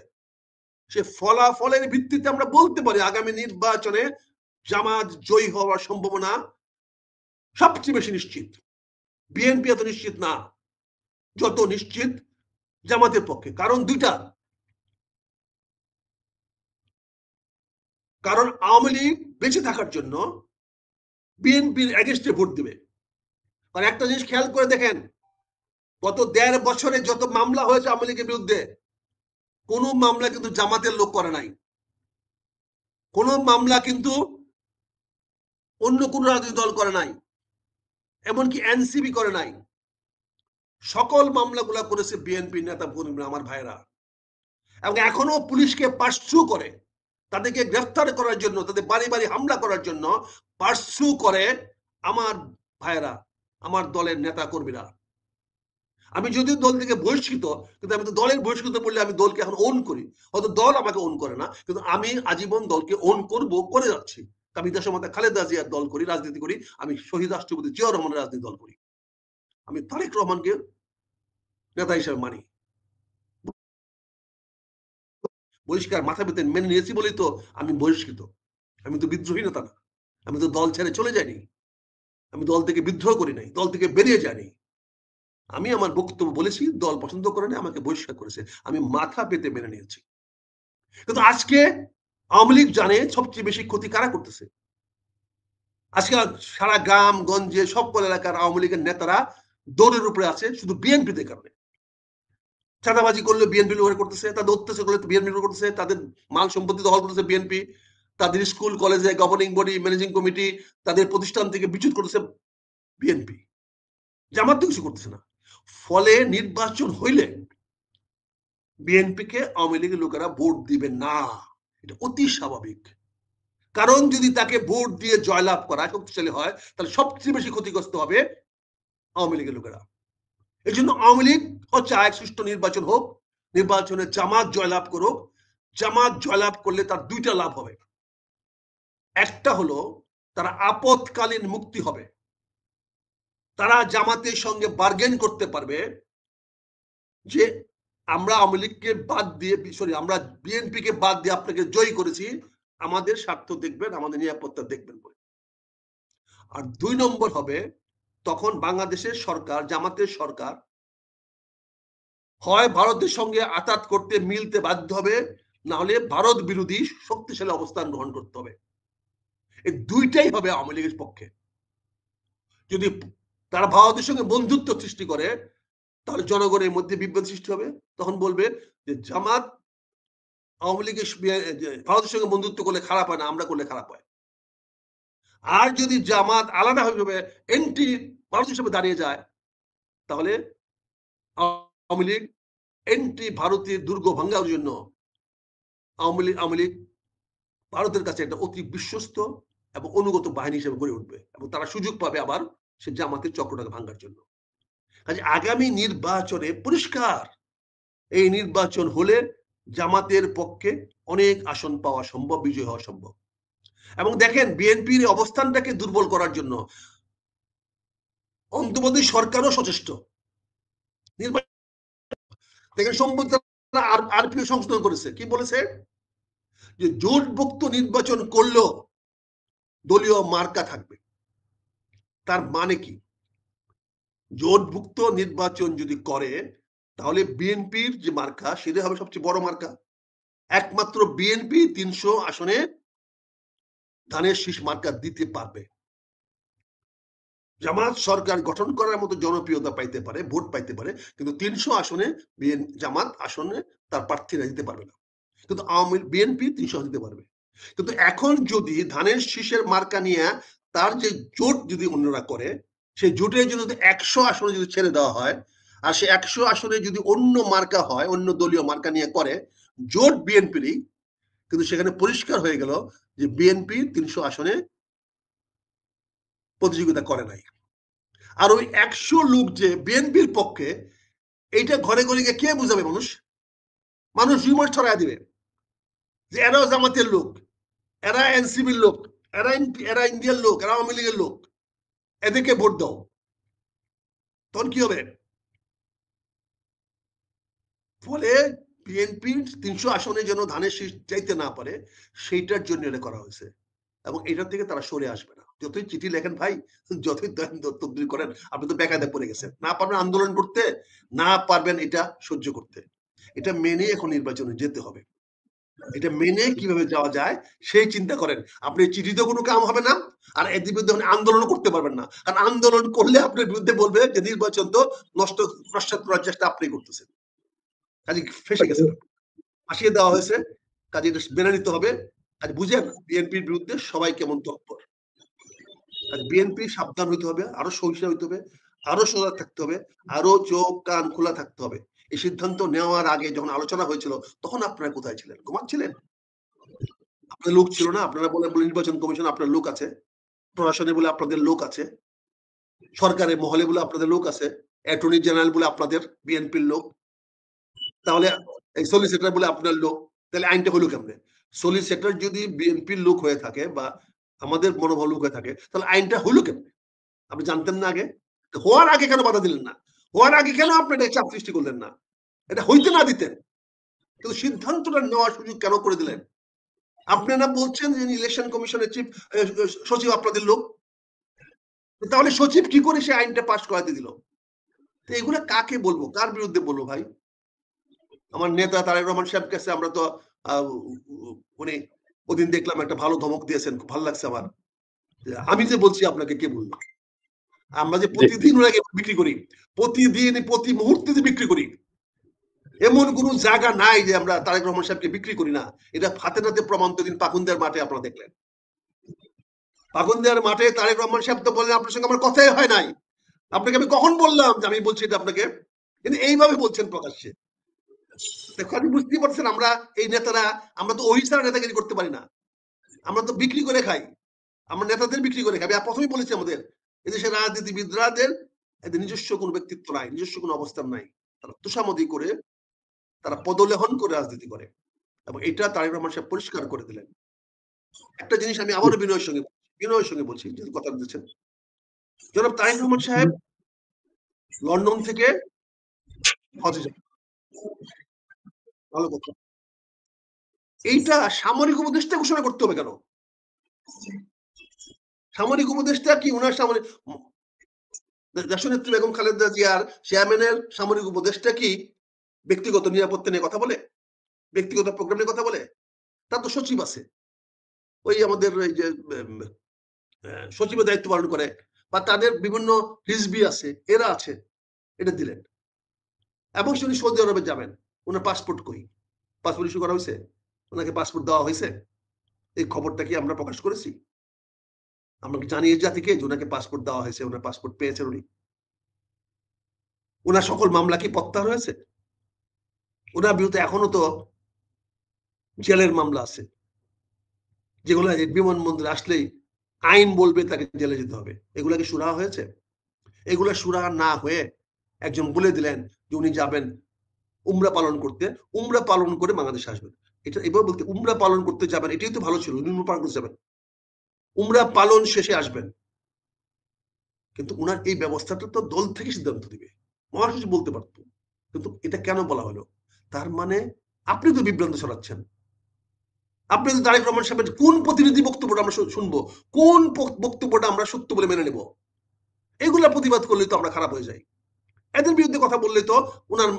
সে ফলাফলের ভিত্তিতে আমরা বলতে পারি আগামী নির্বাচনে জামাত জয়ী হওয়ার সম্ভাবনা সবচেয়ে বেশি নিশ্চিত। বিএনপি এত নিশ্চিত না যত নিশ্চিত জামাতের পক্ষে। কারণ দুইটা, কারণ আওয়ামী লীগ বেঁচে থাকার জন্য বিএনপির এগেনস্টে ভোট দিবে। কারণ একটা জিনিস খেয়াল করে দেখেন, গত 1.5 বছরে যত মামলা হয়েছে আওয়ামী লীগের বিরুদ্ধে, কোন মামলা কিন্তু জামাতের লোক করে নাই, কোন মামলা কিন্তু অন্য কোন রাজনৈতিক দল করে নাই, এমনকি এনসিপি করে নাই। সকল মামলাগুলা করেছে বিএনপি নেতা কর্মীরা, আমার ভাইরা। এবং এখনো পুলিশকে পার্সু করে, তাদেরকে গ্রেফতার করার জন্য, তাদের বাড়ি বাড়ি হামলা করার জন্য পার্সু করে আমার ভাইরা, আমার দলের নেতা কর্মীরা। আমি যদিও দল থেকে বহিষ্কৃত, কিন্তু আমি তো দলের বহিষ্কৃত বললে আমি দলকে এখন ওন করি। হয়তো দল আমাকে ওন করে না, কিন্তু আমি আজীবন দলকে ওন করব, করে যাচ্ছি। আমি দেশমাতা খালেদা জিয়ার দল করি, রাজনীতি করি। আমি শহীদ রাষ্ট্রপতি জিয়াউর রহমানের রাজনীতি দল করি। আমি তারেক রহমানকে নেতা হিসেবে মানি। বহিষ্কার মাথা পেতে মেনে নিয়েছি বলেই তো আমি বহিষ্কৃত। আমি তো বিদ্রোহী নেতা না, আমি তো দল ছেড়ে চলে যাইনি, আমি দল থেকে বিদ্রোহ করি নাই, দল থেকে বেরিয়ে যাইনি। আমি আমার বক্তব্য বলেছি, দল পছন্দ করে না, আমাকে বহিষ্কার করেছে, আমি মাথা পেতে মেনে নিয়েছি। কিন্তু আজকে আওয়ামী লীগ জানে সবচেয়ে বেশি ক্ষতি কারা করতেছে। আজকে সারা গ্রাম গঞ্জে সকল এলাকার আওয়ামী লীগের নেতারা দৌড়ের উপরে আছে শুধু বিএনপিতে কারণে। চাঁদাবাজি করলে বিএনপি লোক করতেছে, তাদের অত্যাচার করলে বিএনপি লোক করতেছে, তাদের মাল সম্পত্তি দখল করতেছে বিএনপি, তাদের স্কুল কলেজে গভর্নিং বডি ম্যানেজিং কমিটি তাদের প্রতিষ্ঠান থেকে বিচ্যুত করতেছে বিএনপি। জামাত তো কিছু করতেছে না। ফলে নির্বাচন হইলে বিএনপিকে আওয়ামী লীগের লোকেরা ভোট দিবে না, এটা অতি স্বাভাবিক। কারণ যদি তাকে ভোট দিয়ে জয়লাভ করা শক্তিশালী হয়, তাহলে সবচেয়ে বেশি ক্ষতিগ্রস্ত হবে আওয়ামী লীগের লোকেরা। এই জন্য আওয়ামী লীগ চায় সুষ্ঠু নির্বাচন হোক, নির্বাচনে জামাত জয়লাভ করুক। জামাত জয়লাভ করলে তার দুইটা লাভ হবে। একটা হলো তারা আপদকালীন মুক্তি হবে, তারা জামাতের সঙ্গে বার্গেন করতে পারবে যে আমরা আওয়ামী লীগকে বাদ দিয়ে, আমরা বিএনপিকে বাদ দিয়ে আপনাকে জয়ী করেছি, আমাদের স্বার্থ দেখবেন, আমাদের নিরাপত্তা দেখবেন বলে। আর 2 নম্বর হবে, তখন বাংলাদেশের সরকার, জামাতের সরকার হয় ভারতের সঙ্গে আতাত করতে মিলতে বাধ্য হবে, না হলে ভারত বিরোধী শক্তিশালী অবস্থান গ্রহণ করতে হবে। এই দুইটাই হবে আওয়ামী লীগের পক্ষে। যদি তারা ভারতের সঙ্গে বন্ধুত্ব সৃষ্টি করে, তাহলে জনগণের মধ্যে বিভ্রান্তি সৃষ্টি হবে। তখন বলবে যে জামাত আওয়ামী লীগের ভারতের সঙ্গে বন্ধুত্ব করলে খারাপ হয় না, আমরা করলে খারাপ হয়। আর যদি জামাত আলাদাভাবে এন্টি ভারত হিসেবে দাঁড়িয়ে যায়, তাহলে আওয়ামী লীগ এন্টি ভারতীয় দুর্গ ভাঙ্গার জন্য আওয়ামী লীগ ভারতের কাছে একটা অতি বিশ্বস্ত এবং অনুগত বাহিনী হিসেবে গড়ে উঠবে, এবং তারা সুযোগ পাবে আবার সে জামাতের চক্রটাকে ভাঙ্গার জন্য। কাজে আগামী নির্বাচনে পরিষ্কার, এই নির্বাচন হলে জামাতের পক্ষে অনেক আসন পাওয়া সম্ভব, বিজয় হওয়া সম্ভব। এবং দেখেন বিএনপির অবস্থানটাকে দুর্বল করার জন্য অন্তর্বর্তী সরকারও সচেষ্ট। দেখেন সম্প্রতি আরপিও সংশোধন করেছে, কি বলেছে যে জোটভুক্ত নির্বাচন করলেও দলীয় মার্কা থাকবে। তার মানে কি, জোটভুক্ত নির্বাচন যদি করে তাহলে বিএনপির যে মার্কা সেটা হবে সবচেয়ে বড় মার্কা। একমাত্র বিএনপি 300 আসনে ধানের শীষ মার্কা দিতে পারবে। জামাত সরকার গঠন করার মতো জনপ্রিয়তা পাইতে পারে, ভোট পাইতে পারে, কিন্তু 300 আসনে জামাত আসনে তার প্রার্থীরা দিতে পারবে না, কিন্তু বিএনপি 300 দিতে পারবে। কিন্তু এখন যদি ধানের শীষের মার্কা নিয়ে তার যে জোট যদি অন্যরা করে, সেই জোটের জন্য 100 আসনে যদি ছেড়ে দেওয়া হয়, আর সে 100 আসনে যদি অন্য মার্কা হয়, অন্য দলীয় মার্কা নিয়ে করে, জোট বিএনপিরই, কিন্তু সেখানে পরিষ্কার হয়ে গেল যে বিএনপি 300 আসনে প্রতিযোগিতা করে নাই। আর ওই 100 লোক যে বিএনপির পক্ষে, এইটা ঘরে ঘরে গিয়ে কে বুঝাবে? মানুষ রিমোট ছড়াই দিবে যে এরাও জামাতের লোক, এরা এনসিবির লোক, এরা ইন্ডিয়ার লোক, এরা আওয়ামী লীগের লোক, এদেরকে ভোট দাও। তখন কি হবে? ফলে বিএনপির 300 আসনে যেন ধানের শীষ চাইতে না পারে, সেইটার জন্য এটা করা হয়েছে, এবং এটার থেকে তারা সরে আসবে না। যতই চিঠি লেখেন ভাই, যতই তদবির করেন, আপনি তো বেকায়দা পড়ে গেছেন। না পারবেন আন্দোলন করতে, না পারবেন এটা সহ্য করতে। এটা মেনে এখন নির্বাচনে যেতে হবে। এটা মেনে কিভাবে যাওয়া যায় সেই চিন্তা করেন। আপনি চিঠিতে কোনো কাম হবে না, আর এর বিরুদ্ধে আন্দোলন করতে পারবেন না, কারণ আন্দোলন করলে আপনার বিরুদ্ধে বলবে যে নির্বাচন তো নষ্ট করার চেষ্টা আপনি করতেছেন। কাজে ফেসে গেছেন, ফাঁসিয়ে দেওয়া হয়েছে, কাজে মেনে নিতে হবে। কাজ বুঝেন বিএনপির বিরুদ্ধে সবাই কেমন তৎপর। বিএনপি সাবধান হইতে হবে, আরো সহিষ্ণু হইতে হবে, আরো সজাগ থাকতে হবে, আরো চোখ কান খোলা থাকতে হবে। এই সিদ্ধান্ত নেওয়ার আগে যখন আলোচনা হয়েছিল, তখন আপনারা কোথায় ছিলেন? ঘুমাচ্ছিলেন? আপনার লোক ছিল না? আপনারা বলে নির্বাচন কমিশন আপনার লোক আছে, প্রশাসনে বলে আপনাদের লোক আছে, সরকারের মহলে বলে আপনাদের লোক আছে, অ্যাটর্নি জেনারেল বলে আপনাদের বিএনপির লোক, তাহলে এই সলিসিটর বলে আপনার লোক, তাহলে আইনটা হলো কেমনে? সলিসিটর যদি বিএনপির লোক হয়ে থাকে বা আমাদের মনোবল লোক হয়ে থাকে, তাহলে আইনটা হলো কেমনে? আপনি জানতেন না আগে? হওয়ার আগে কেন বাধা দিলেন না? হওয়ার আগে কেন আপনি এটা চাপ সৃষ্টি করলেন না? এটা হইতে না দিতেন, কিন্তু সিদ্ধান্তটা নেওয়ার সুযোগ কেন করে দিলেন? আপনারা বলছেন যে ইলেকশন কমিশনের চিফ সচিব আপনাদের লোক, তাহলে সচিব কি করে সে আইনটা পাস করাতে দিল? তো এগুলো কাকে বলবো, কার বিরুদ্ধে বলবো ভাই? আমার নেতা তারেক রহমান সাহেব কাছে আমরা তো উনি ওদিন দেখলাম একটা ভালো ধমক দিয়েছেন, খুব ভালো লাগছে আমার। আমি যে বলছি আপনাকে কে বললো? আমরা যে প্রতিদিন ওনাকে বিক্রি করি, প্রতিদিন প্রতি মুহূর্তে যে বিক্রি করি, এমন কোন জায়গা নাই যে আমরা তারেক রহমান সাহেবকে বিক্রি করি না। এটা হাতে নাতে প্রমাণ তো দিন পাকুন্দিয়ার মাঠে আপনারা দেখলেন। পাকুন্দিয়ার মাঠে তারেক রহমান সাহেব তো বললেন আপনার সঙ্গে আমার কথাই হয় নাই। আপনাকে আমি কখন বললাম যে আমি বলছি এটা আপনাকে? কিন্তু এইভাবে বলছেন প্রকাশ্যে। দেখো, আপনি বুঝতেই পারছেন আমরা এই নেতারা, আমরা তো ওই ছাড়া নেতাগিরি করতে পারি না, আমরা তো বিক্রি করে খাই, আমরা নেতাদের বিক্রি করে খাই। আমি প্রথমেই বলেছি আমাদের এদেশের রাজনীতিবিদদের এদের নিজস্ব কোনো ব্যক্তিত্ব নাই, নিজস্ব কোনো অবস্থান নাই, তারা তোষামদি করে, তারা পদলেহন করে রাজনীতি করে, এবং এটা তারেক রহমান সাহেব পরিষ্কার করে দিলেন। একটা জিনিস আমি আবারও বিনয়ের সঙ্গে বলছি, যে কথা দিচ্ছেন, জনাব তারেক রহমান সাহেব লন্ডন থেকে হজে যান, ভালো কথা। এইটা সামরিক উপদেষ্টা ঘোষণা করতে হবে কেন? সামরিক উপদেষ্টা কি ওনার সামরিক দেশনেত্রী বেগম খালেদা জিয়ার চেয়ারম্যানের সামরিক উপদেষ্টা কি ব্যক্তিগত নিরাপত্তা নিয়ে কথা বলে, ব্যক্তিগত প্রোগ্রাম নিয়ে কথা বলে? তার তো সচিব আছে, ওই আমাদের এই যে সচিবের দায়িত্ব পালন করে, বা তাদের বিভিন্ন হিজবি আছে, এরা আছে, এটা দিলেন। এবং উনি সৌদি আরবে যাবেন, ওনার পাসপোর্ট কই? পাসপোর্ট ইস্যু করা হয়েছে? ওনাকে পাসপোর্ট দেওয়া হয়েছে? এই খবরটা কি আমরা প্রকাশ করেছি? আমরা কি জানিয়ে জাতিকে যে ওনাকে পাসপোর্ট দেওয়া হয়েছে, ওনার পাসপোর্ট পেয়েছেন উনি? ওনার সকল মামলা কি প্রত্যাহার হয়েছে? ওনার বিরুদ্ধে এখনো তো জেলের মামলা আছে, যেগুলো বিমানবন্দরে আসলেই আইন বলবে তাকে জেলে যেতে হবে। এগুলা কি সুরাহা হয়েছে? এগুলা সুরাহা না হয়ে একজন বলে দিলেন যে উনি যাবেন উমরা পালন করতে, উমরা পালন করে বাংলাদেশে আসবেন। এটা এবার বলতে উমরা পালন করতে যাবেন, এটাই তো ভালো ছিল, উমরা পালন করতে যাবেন, উমরা পালন শেষে আসবেন। কিন্তু উনার এই ব্যবস্থাটা তো দল থেকে সিদ্ধান্ত দিবে, মহাসচিব বলতে পারতো, কিন্তু এটা কেন বলা হলো? তার মানে আপনি তো বিভ্রান্ত ছড়াচ্ছেন। আপনি তো তারেক রহমান সাহেবের কোন প্রতিনিধি বক্তব্যটা আমরা শুনবো, কোন বক্তব্যটা আমরা সত্য বলে মেনে নেব? এগুলা প্রতিবাদ করলে তো আমরা খারাপ হয়ে যাই। এদের বিরুদ্ধে কথা বললে তো উনার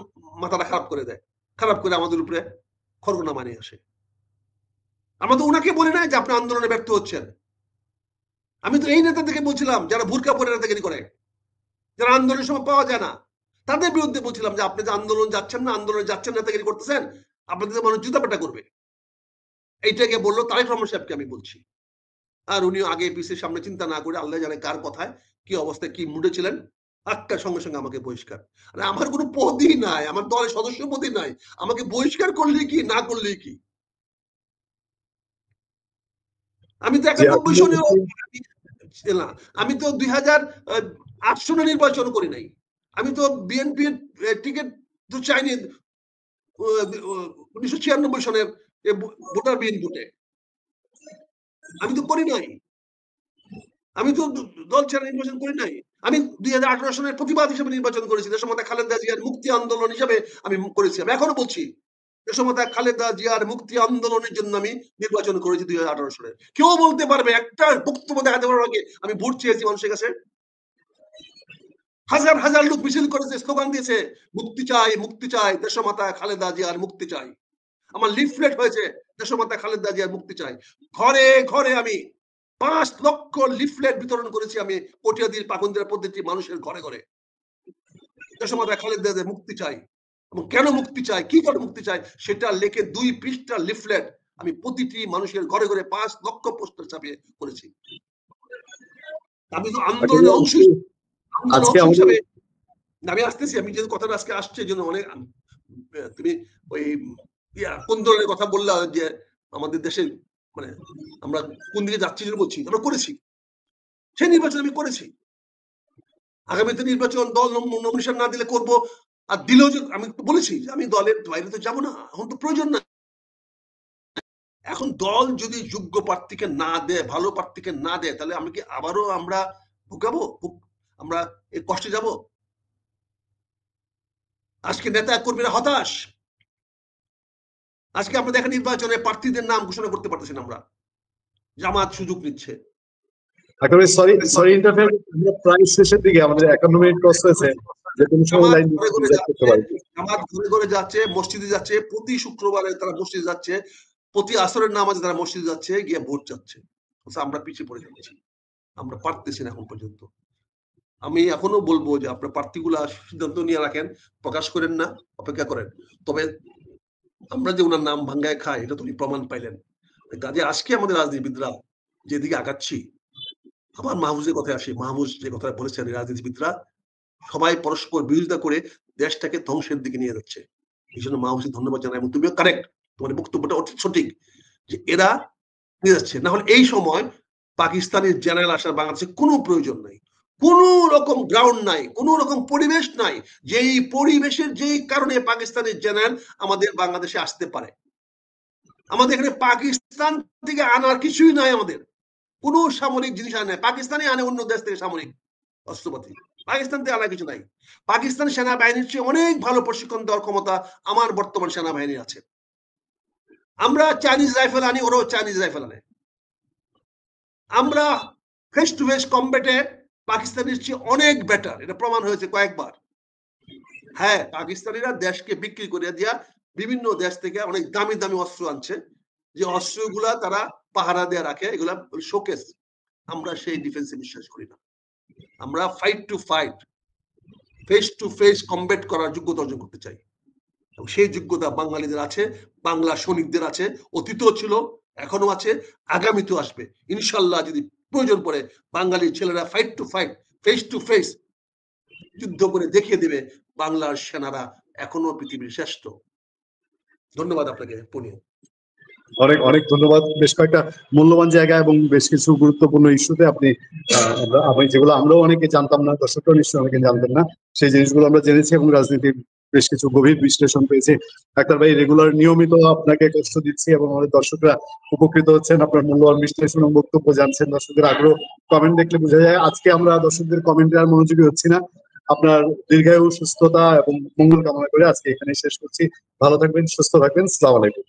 মাথাটা খারাপ করে দেয়, খারাপ করে আমাদের উপরে খড়গনা মানিয়ে আসে। আমরা তো উনাকে বলি না যে আপনি আন্দোলনে ব্যর্থ হচ্ছেন, আমি তো এই নেতাদেরকে বলছিলাম যারা বুরকা পরে নেতাগিরি করে, যারা আন্দোলনের সময় পাওয়া যায় না, তাদের বিরুদ্ধে বলছিলাম যে আপনি যে আন্দোলন যাচ্ছেন না, আন্দোলনে যাচ্ছেন, নেতাগিরি করতেছেন, আপনাদের মানুষ জুতাপেটা করবে। এইটাকে বললো তারেক রহমান সাহেবকে আমি বলছি। আর উনিও আগে পিছিয়ে সামনে চিন্তা না করে আল্লাহ জানে কার কথায় কি অবস্থায় কি মুডে ছিলেন, আটটার সঙ্গে সঙ্গে আমাকে বহিষ্কার। আমার কোনো পদই নাই, আমার দলের সদস্য পদই নাই, আমাকে বহিষ্কার করলে কি না করলে কি। আমি তো 91 সনে না, আমি তো 2008 সনে নির্বাচন করি নাই, আমি তো বিএনপির টিকিট তো চাইনি 1996 সনের ভোটার বিহীন ভোটে, আমি তো করি নাই, আমি তো দল ছেড়ে নির্বাচন করি নাই। আমি 2018 সনের প্রতিবাদ হিসেবে নির্বাচন করেছি, দেশমাতা খালেদা জিয়ার মুক্তি আন্দোলন হিসেবে আমি করেছি। আমি এখনো বলছি দেশমাতা খালেদা জিয়ার মুক্তি আন্দোলনের জন্য আমি নির্বাচন করেছি 2018 সনে। কেউ বলতে পারবে, একটা বক্তব্য দেখাতে পারবে আগে আমি ভোট চেয়েছি মানুষের কাছে? হাজার হাজার লোক মিছিল করেছে, স্লোগান দিয়েছে মুক্তি চাই, দেশমাতা খালেদা জিয়ার মুক্তি চাই। আমার লিফলেট হয়েছে দেশমাতা খালেদা জিয়ার মুক্তি চাই। ঘরে ঘরে আমি 5 লক্ষ লিফলেট বিতরণ করেছি আমি পটিয়াদির পাকুন্দিয়া পদ্ধতি মানুষের ঘরে ঘরে। দেশমাতা খালেদা জিয়ার মুক্তি চাই, এবং কেন মুক্তি চাই, কি করে মুক্তি চাই সেটা লিখে 2 পৃষ্ঠার লিফলেট আমি প্রতিটি মানুষের ঘরে ঘরে 5 লক্ষ পোস্টার ছাপিয়ে করেছি। আমি তো আন্দোলনের অংশ হিসাবে আমি আসতেছি, আমি যে কথাটা আজকে আসছে জন্য অনেক, তুমি ওই কোন ধরনের কথা বললা যে আমাদের দেশে মানে আমরা কোন দিকে যাচ্ছি বলছি, আমরা করেছি, সেই নির্বাচন আমি করেছি। আগামীতে নির্বাচন দল নমিনেশন না দিলে করব, আর দিলেও যে আমি বলেছি যে আমি দলের বাইরে তো যাবো না, এখন তো প্রয়োজন না। এখন দল যদি যোগ্য প্রার্থীকে না দেয়, ভালো প্রার্থীকে না দেয়, তাহলে আমি কি আবারও আমরা ভুগাবো, আমরা এর কষ্টে যাব? আজকে নেতা কর্মীরা হতাশ। আজকে আমরা দেখেন নির্বাচনে প্রার্থীদের নাম ঘোষণা করতে পারতেছি না, আমরা জামাত সুযোগ নিচ্ছে। একেবারে সরি ইন্টারফেয়ার, আমরা প্রায় শেষের দিকে, আমাদের 51 মিনিট ক্রস হয়েছে, যে কোনো সময় লাইন করতে পারি। জামাত ঘুরে ঘুরে যাচ্ছে, মসজিদে যাচ্ছে, প্রতি শুক্রবারে তারা মসজিদে যাচ্ছে, প্রতি আসরের নামাজে তারা মসজিদে যাচ্ছে, গিয়ে ভোট চাচ্ছে। আমরা পিছিয়ে পড়ে যাচ্ছি, আমরা পারতেছি না এখন পর্যন্ত। আমি এখনো বলবো যে আপনার প্রার্থীগুলা সিদ্ধান্ত নিয়ে রাখেন, প্রকাশ করেন না, অপেক্ষা করেন। তবে আমরা যে ওনার নাম ভাঙ্গায় খাই, এটা তুমি প্রমাণ পাইলেন। কাজে আজকে আমাদের রাজনীতিবিদরা যেদিকে আগাচ্ছি, আবার মাহফুজের কথায় আসি, মাহফুজ যে কথা বলেছেন, রাজনীতিবিদরা সবাই পরস্পর বিরোধিতা করে দেশটাকে ধ্বংসের দিকে নিয়ে যাচ্ছে। এই জন্য মাহফুজকে ধন্যবাদ জানাই, এবং তুমিও কারেক্ট, তোমার বক্তব্যটা সঠিক যে এরা নিয়ে যাচ্ছে। না হলে এই সময় পাকিস্তানের জেনারেল আসার বাংলাদেশে কোনো প্রয়োজন নাই, কোন রকম গ্রাউন্ড নাই, কোন রকম পরিবেশ নাই, যেই পরিবেশের যেই কারণে পাকিস্তানের জেনারেল আমাদের বাংলাদেশে আসতে পারে। আমাদের এখানে পাকিস্তান থেকে আনার কিছুই নাই, আমাদের কোনো সামরিক জিনিস আনে, পাকিস্তানে আনে অন্য দেশ থেকে সামরিক অস্ত্রপাতি, পাকিস্তান থেকে আনা কিছু নাই। পাকিস্তান সেনাবাহিনীর চেয়ে অনেক ভালো প্রশিক্ষণ দেওয়ার ক্ষমতা আমার বর্তমান সেনাবাহিনীর আছে। আমরা চাইনিজ রাইফেল আনি, ওরাও চাইনিজ রাইফেল আনে। আমরা ফেস টু ফেস কমব্যাটে পাকিস্তানের চেয়ে অনেক বেটার, এটা প্রমাণ হয়েছে কয়েকবার। হ্যাঁ, পাকিস্তানিরা দেশকে বিক্রি করে দিয়া বিভিন্ন দেশ থেকে অনেক দামি দামি অস্ত্র আনছে, যে অস্ত্রগুলা তারা পাহারা দিয়ে রাখে, এগুলা শোকেস। আমরা সেই ডিফেন্সে বিশ্বাস করি না, আমরা fight to fight, face to face combat করার যোগ্যতা অর্জন করতে চাই, এবং সেই যোগ্যতা বাঙালিদের আছে, বাংলা সৈনিকদের আছে, অতীতও ছিল, এখনো আছে, আগামীতেও আসবে ইনশাল্লাহ। যদি প্রয়োজন পড়ে বাঙালির ছেলেরা fight to fight, face to face যুদ্ধ করে দেখিয়ে দেবে বাংলার সেনারা এখনো পৃথিবীর শ্রেষ্ঠ। ধন্যবাদ আপনাকে পুনিয়া। অনেক অনেক ধন্যবাদ। বেশ কয়েকটা মূল্যবান জায়গা এবং বেশ কিছু গুরুত্বপূর্ণ ইস্যুতে আপনি যেগুলো আমরাও অনেকে জানতাম না, দর্শকরাও নিশ্চয়ই অনেকে জানতেন না, সেই জিনিসগুলো আমরা জেনেছি এবং রাজনীতির বেশ কিছু গভীর বিশ্লেষণ পেয়েছি। ডাক্তার ভাই রেগুলার নিয়মিত আপনাকে কষ্ট দিচ্ছি এবং আমাদের দর্শকরা উপকৃত হচ্ছেন, আপনার মূল্যবান বিশ্লেষণ এবং বক্তব্য জানছেন, দর্শকদের আগ্রহ কমেন্ট দেখলে বোঝা যায়। আজকে আমরা দর্শকদের কমেন্টে আর মনোযোগী হচ্ছি না। আপনার দীর্ঘায়ু, সুস্থতা এবং মঙ্গল কামনা করে আজকে এখানে শেষ করছি। ভালো থাকবেন, সুস্থ থাকবেন। আসসালামু আলাইকুম।